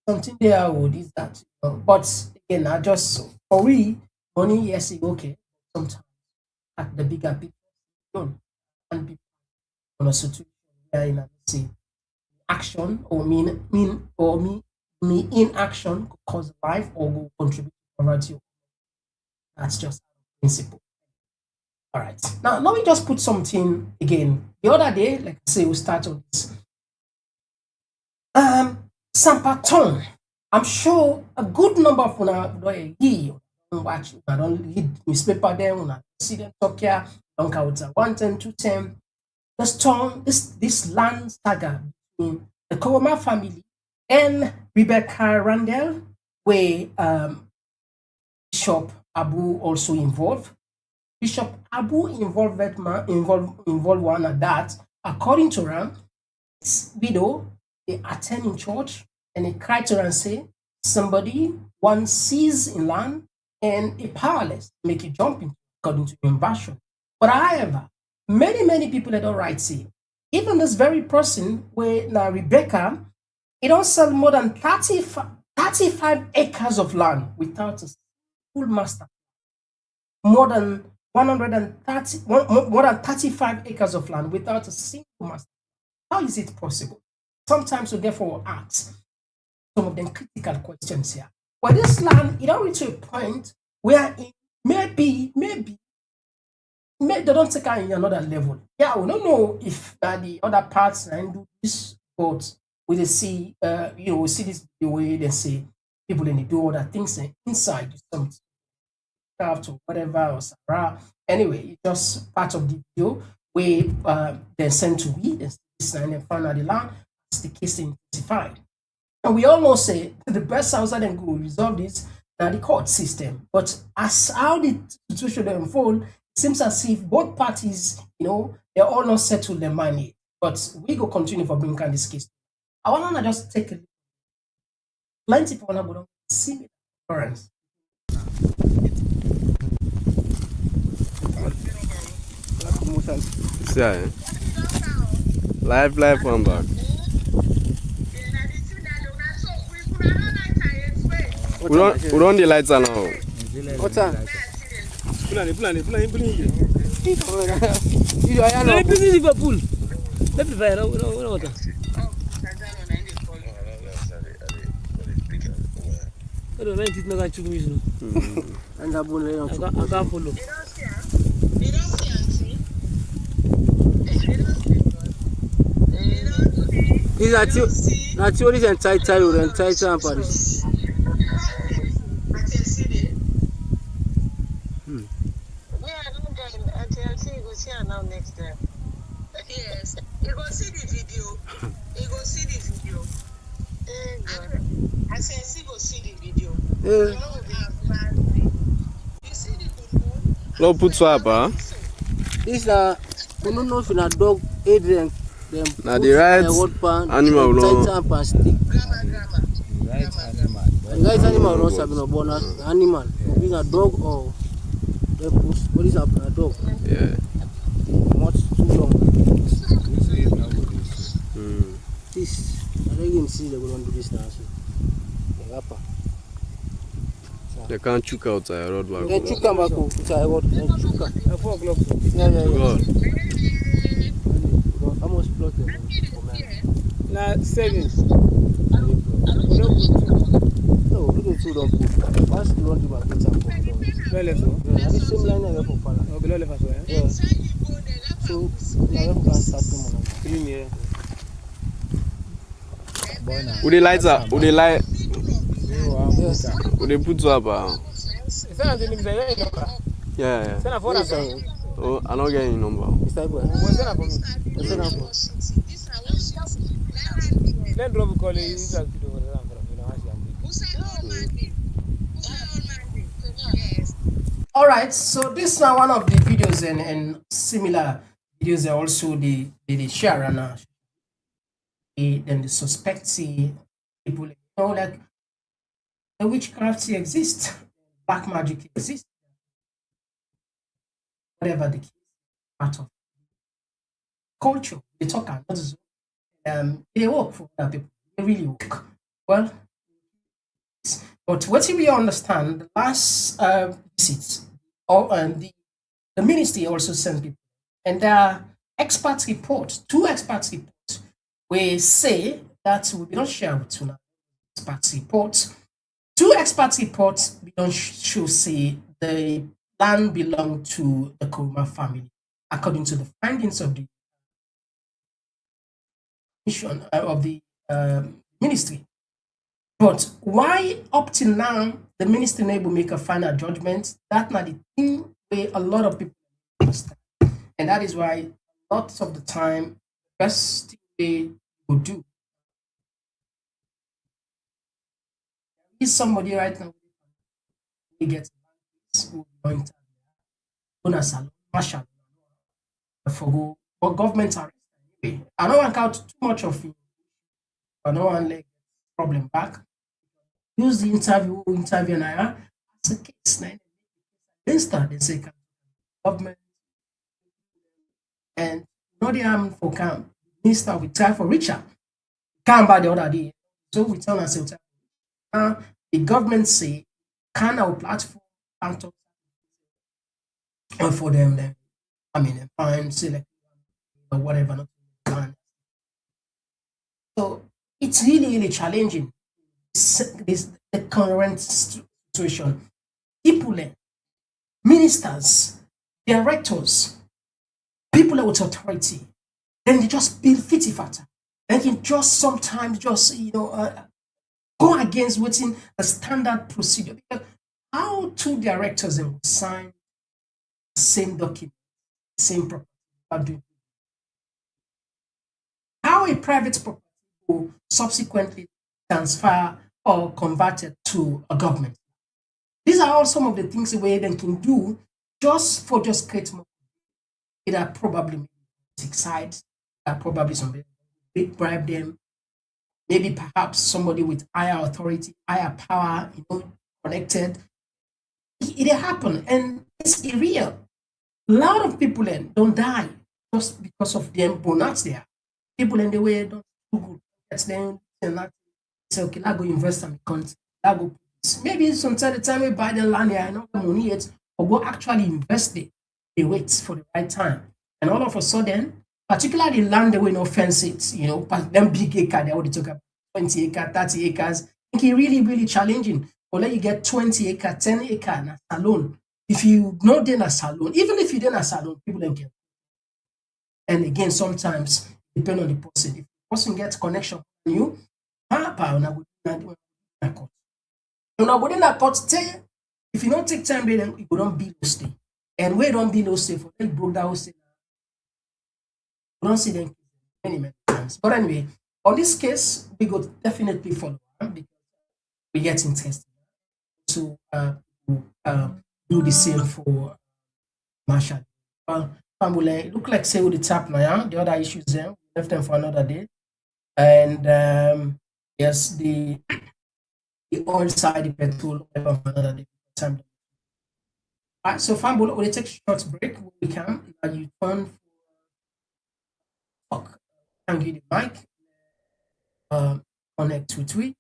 something there or this, that. But again, I just for we money, yes, okay. Sometimes at the bigger picture, and people on a situation where in say action or me in action could cause life or will contribute to poverty. That's just principle. All right. Now let me just put something again. The other day, like I say, we start on this. Sampaton. I'm sure a good number of you don't watch, I don't read newspaper them, I see them talk here, don't count 110, 210. The storm, this land saga between the Koroma family and Rebecca Randall, where Bishop Abu also involved. Bishop Abu involved one of that. According to her, this widow, they attend in church and they cried to her and say, somebody one sees in land and is powerless, make it jump into according to your version. But however, many people that don't right say, even this very person where now Rebecca, it don't sell more than 35 acres of land without a full master. More than 35 acres of land without a single master. How is it possible? Sometimes we therefore ask some of them critical questions here. Well, this land, it don't reach a point where it maybe they don't take it in another level. Yeah, we don't know if the other parts and do this, but we just see, we see this the way they say people in the do other things inside some to whatever or Sarah. Anyway, it's just part of the video where they sent to we, they sign and found out the land as the case intensified. And we almost say the best outside and go resolve this now the court system. But as how the situation unfold, it seems as if both parties, they're all not settled their money. But we go continue for bringing this case. I want to just take a plenty people want to see me occurrence. Yeah. Live one back. We don't the lights are now. What's that? Liverpool. Let me buy water. I don't know if it's and I can't follow. These are theories and title and Paris. Yes, you go see the video. You go see the video. I said, go see the video. You see the video? No put swap, huh? These are, we don't know if a dog, Adrian, them. Now the right animal, no. Right animal, not having a bonus animal. Is a dog or what is a dog? Yeah. Much too long. This, I don't even see they will do this now. They can't choke outside road back. They choke back outside road. They choke. 4 o'clock. Yeah. Almost blocked them. Now 7. No, we don't do don't put. Once you don't do back pizza for them. Below left, so. Yeah, the same line there for Pala. Oh, below left as well. Yeah. So now we can start them on. Premier. Would the lights up? Would the light? Would they put swap? Yeah. Oh, I'm not getting number. Then drop call is All right, so this is now one of the videos and similar videos are also the share and then the suspect see people like the witchcraft exists, black magic exists, whatever the case, part of culture. They talk about they work for other people. They really work. Well, but what we understand, the last visits, the ministry also sent people, and there are experts reports, 2 experts reports, we say that we don't share with you now. Experts reports. 2 experts reports we don't show say the land belong to the Kuruma family, according to the findings of the mission of the ministry. But why up till now the ministry able to make a final judgment? That's not the thing where a lot of people understand, and that is why lots of the time the best thing they would do is somebody right now he gets who joined Marshall for but government arrest anyway. I don't want out too much of it. I don't want like problem back. use the interview now as a case. Now, minister, they say government and not the arm for camp. Minister, we try for Richard. Come by the other day. So we tell and say, the government say, can our platform and for them then find select or whatever not plan. So it's really challenging the current situation. People, ministers, directors, people with authority, then they just build fitty fatter. They can just sometimes just go against what's in a standard procedure. Because how two directors will sign the same document, same property? How a private property will subsequently transfer or converted to a government? These are all some of the things the way they can do just create more. It are probably six sides, probably somebody bribe them, maybe perhaps somebody with higher authority, higher power, connected. It happen, and it's real. A lot of people then don't die just because of them bonus there. People in the way don't do good. That's them and that say, okay, I go invest in the country. I go maybe sometimes the time we buy the land here, I know the money yet, or go actually invest it. They wait for the right time. And all of a sudden, particularly land they will not fence it, them big acre, they already talk about 20 acres, 30 acres. It's really challenging. Or let you get 20 acres, 10 acres in a salon. If you not in a salon, even if you're in a salon, people don't get. And again, sometimes depend on the person. If the person gets connection with you, if you don't take time, then you don't be no stay. And we don't be no stay for them broke down stay. We don't see them many times. But anyway, on this case, we go definitely follow because we get interested to do the same for Marshall. Look like say with the tap now, the other issues there, we left them for another day. And yes, the oil side, the petrol, for another day. Time. All right, so fine, we'll take a short break when we can. You turn for talk. Can give the mic, connect to tweet,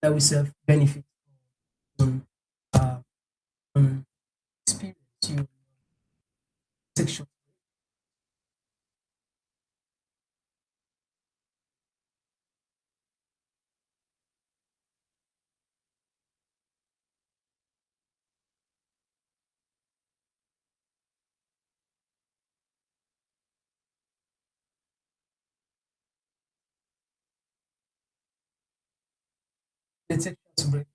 that we self benefit on experience. You take short. Let's take a short break.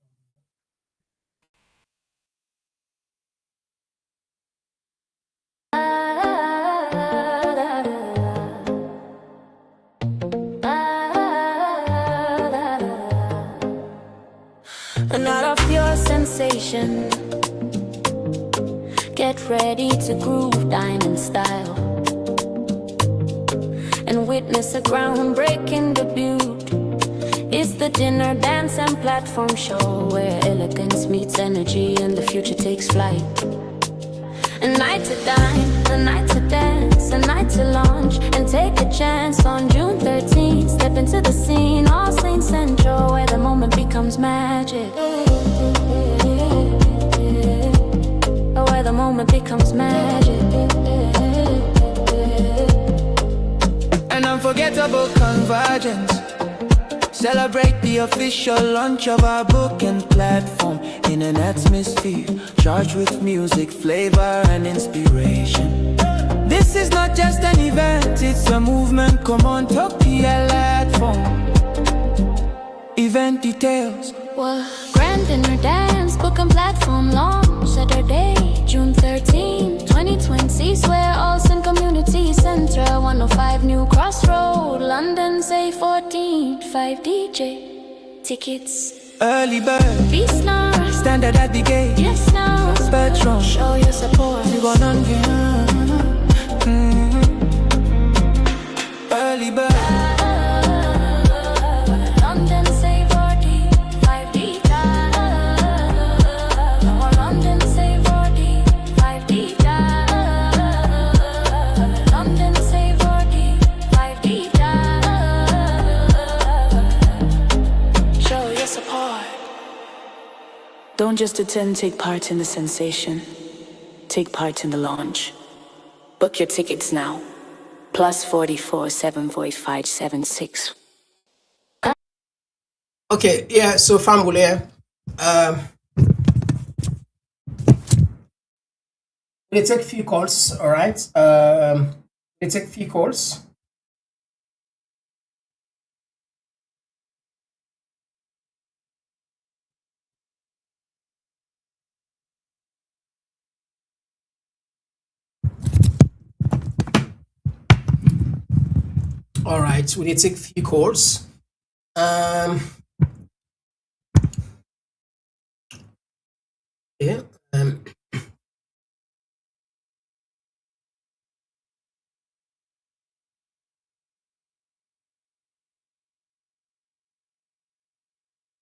Not of pure sensation. Get ready to groove diamond style and witness a groundbreaking debut. It's the dinner, dance, and platform show where elegance meets energy and the future takes flight. A night to dine, a night to dance, a night to launch and take a chance on June 13th. Step into the scene, All Saints Central, where the moment becomes magic. Where the moment becomes magic. An unforgettable convergence. Celebrate the official launch of our book and platform in an atmosphere charged with music, flavor, and inspiration. This is not just an event, it's a movement. Komon-Tok platform. Event details. Well, grand dinner dance, book and platform launch Saturday, June 13, 2020. Swear Olsen Community Centre, 105 New Crossroad, London, say 14, 5 DJ. Tickets. Early bird. Feast now. Standard at the gate. Yes now. Spectrum. Show your support. You gonna early bird. London, say 14, 5 DJ. Don't just attend, take part in the sensation. Take part in the launch. Book your tickets now. +44 74576. Okay, yeah, so family, we take few calls, all right? We take few calls. All right, we take few calls. Yeah.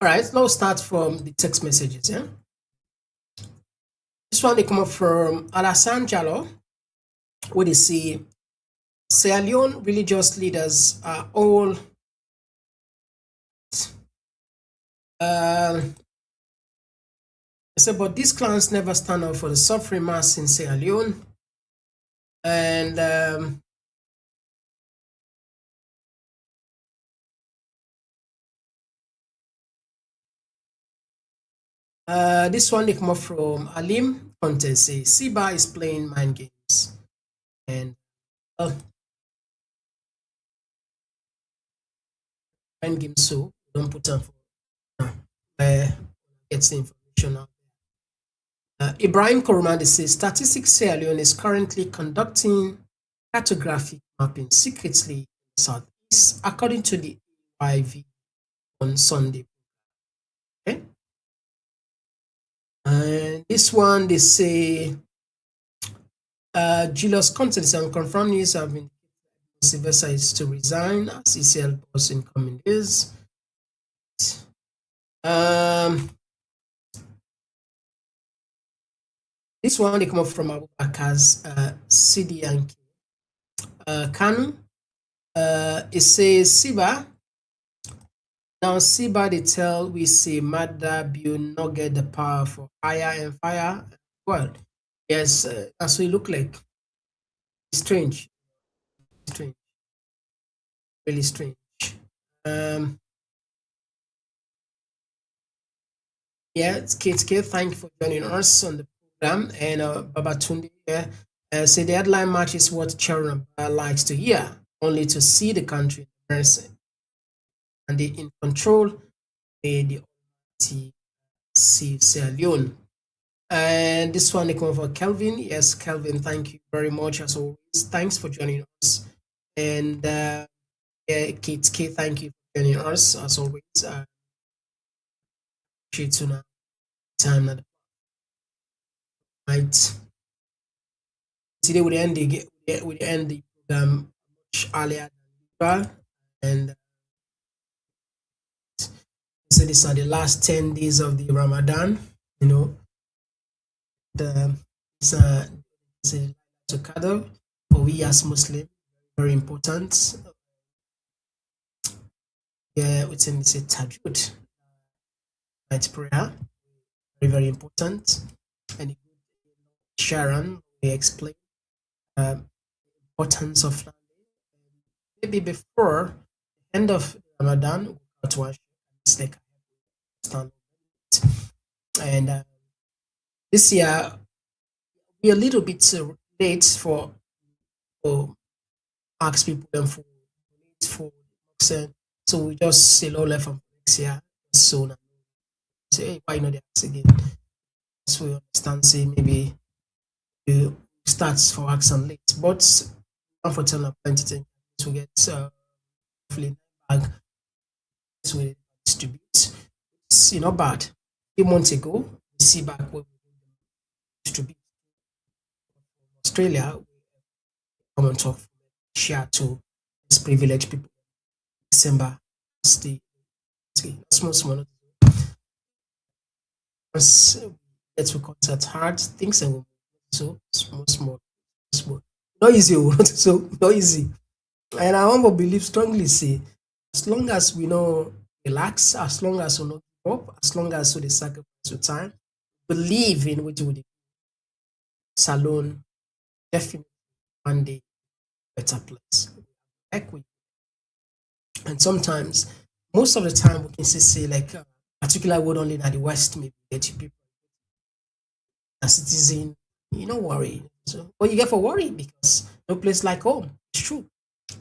All right, let's start from the text messages. Yeah. This one they come up from Alassane Jallo, where they say Sierra Leone religious leaders are all they say, but these clans never stand up for the suffering mass in Sierra Leone. And this one they come up from Alim Conte, say Siba is playing mind games. And mind games, so don't put them for gets the information out. Ibrahim Koromade says Statistics Sierra Leone is currently conducting cartographic mapping secretly in the southeast, according to the IV on Sunday. Okay. And this one they say Julius Contents and confirmed news have been Sylvester is to resign as ECL boss in coming days. This one they come up from Abubakar's CD and Kanu. It says Siba. Now Siba they tell we say Mada Bill not get the power for hire and fire. Well, yes, that's what it look like. Strange. Strange. Really strange. Yeah, it's Kate. Thank you for joining us on the program. And Babatunde say the headline match is what children likes to hear, only to see the country mercy and they in control. The Sierra Leone. And this one they come for Kelvin. Yes, Kelvin, thank you very much as always. Thanks for joining us. And Kate, thank you for joining us as always. Appreciate you now. Time that right. Today we end the program much earlier than usual, and so these are the last 10 days of the Ramadan. You know, it's a Qadr for we as Muslims, very important. Yeah, within this Tajud, night prayer, very, very important. And Sharon, we explain importance of maybe before the end of Ramadan, we got to watch it's like and this year we're a little bit late for ask people them for so we just say low left from next year so now say hey, why not the ask again, so we understand say maybe you starts for action late, but unfortunately plenty to get hopefully bag so we distribute. It's not bad. A few months ago, we see back where we distribute Australia, Komon-Tok share to less privileged people. December, the small. Let's concert hard things and so small. Not easy, so not easy. And I want to believe strongly, say, as long as we know relax, as long as we know give up, as long as we sacrifice with time, believe in which would salon definitely one day better place. Equity. And sometimes, most of the time, we can say like particular word only in the West, maybe get you people a citizen, you don't worry. So what you get for worry because no place like home. It's true.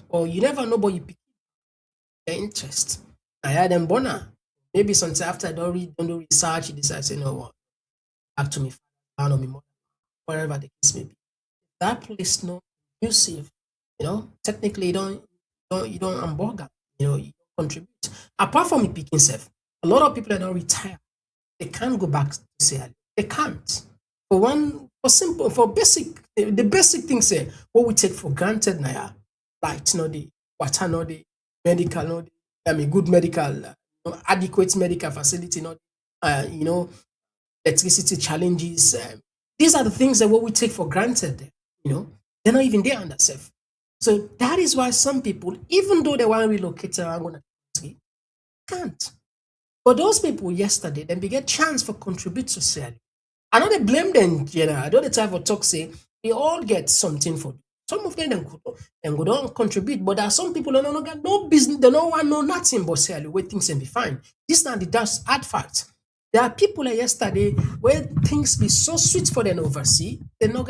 Or you never know, but you pick their interest. I had them bona. Maybe sometimes after I don't do research, you decide, say, no, what? Back to me, father, or me mother, whatever the case may be. That place no conducive, technically you don't hamburger, you don't contribute. Apart from it picking self, a lot of people that don't retire, they can't go back to Sierra Leone. They can't. For basic, the basic things say what we take for granted now, right? No, the water, no, the medical, no, good medical, adequate medical facility, not, electricity challenges. These are the things that what we take for granted. They're not even there on that self. So that is why some people, even though they want to relocate around the country, can't. But those people yesterday, then they get chance for contribute to Sierra Leone. I know they blame them in general. I don't the type of talk say they all get something for. Some of them go don't contribute, but there are some people that don't get no business, they don't want no nothing but Sierra Leone where things can be fine. This is not the that's hard fact. There are people like yesterday where things be so sweet for them overseas. They no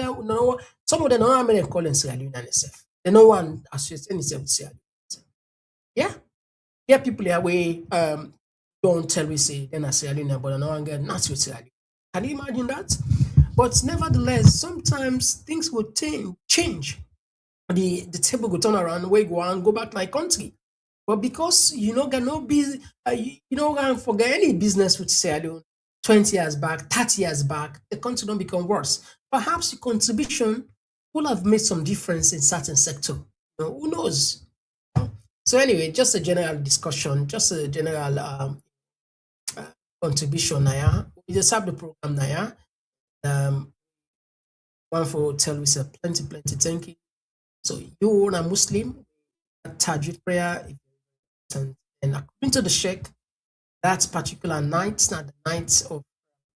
some of them don't have call them Sierra Leone and itself. They no one associate themselves with Sierra Leone. Yeah. Yeah, people are way don't tell we say they're not Sierra Leone, but no one get not with Sierra Leone. Can you imagine that? But nevertheless, sometimes things will change. The table will turn around, we go and go back to my country. But because got no business, forget any business with Sierra Leone 20 years back, 30 years back, the country don't become worse. Perhaps your contribution will have made some difference in certain sector. Who knows? So anyway, just a general discussion, just a general contribution. We just have the program now. One for tell we say plenty, thank you. So you are a Muslim, Tajweed prayer, and according to the Sheikh, that particular night is not the night of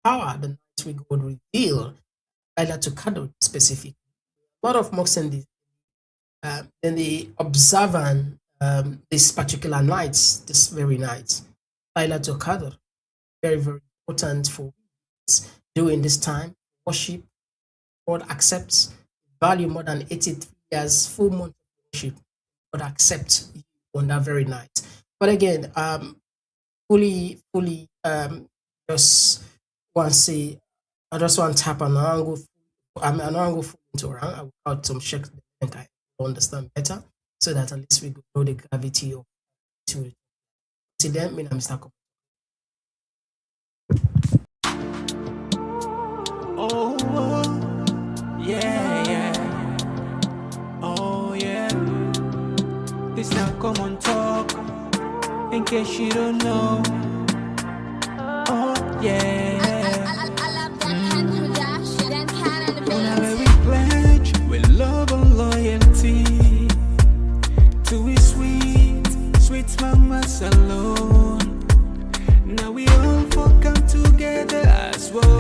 power, the night we God reveal, either to Qadr specific. A lot of Muslims then they observe this particular night, this very night, either to Qadr. Very, very important for during this time. Worship, God accepts, value more than 83 years, full month of worship. God accepts you on that very night. But again, fully, just want to say, I just want to tap on an angle. I'm an angle into around. I will out some check. I think I understand better, so that at least we know the gravity of it. Till then, I'm Mr. Komon-Tok. Yeah. Oh, yeah. This now Komon-Tok. In case you don't know. Oh, yeah. Whenever we pledge with love and loyalty to his sweet mamas alone. Now we all come together as one.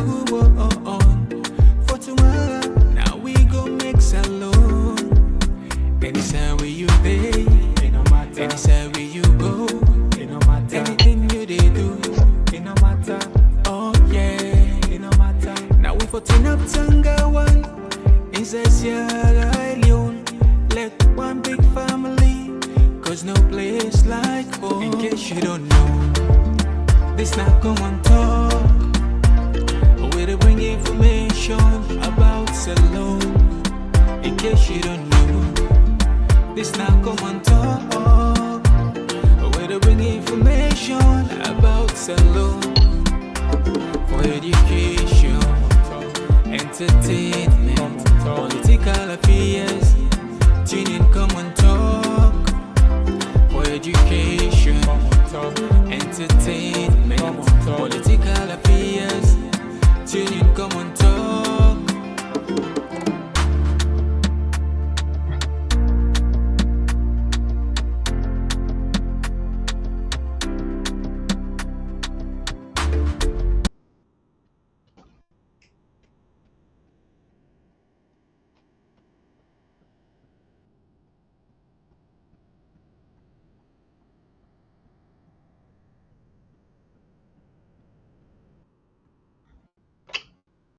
For tomorrow, now we go make salon. Anytime where you day, anytime where you go, anything you they do, oh yeah, now we for turn up Tanga one, inside Sierra Leone, like one big family, cause no place like home. In case you don't know, this not Komon-Tok. Where they bring information about salon. In case you don't know, this now Komon-Tok. Where they bring information about salon. For education, entertainment, political affairs. Tune in Komon-Tok. For education, entertainment, political affairs. Tune in, come on.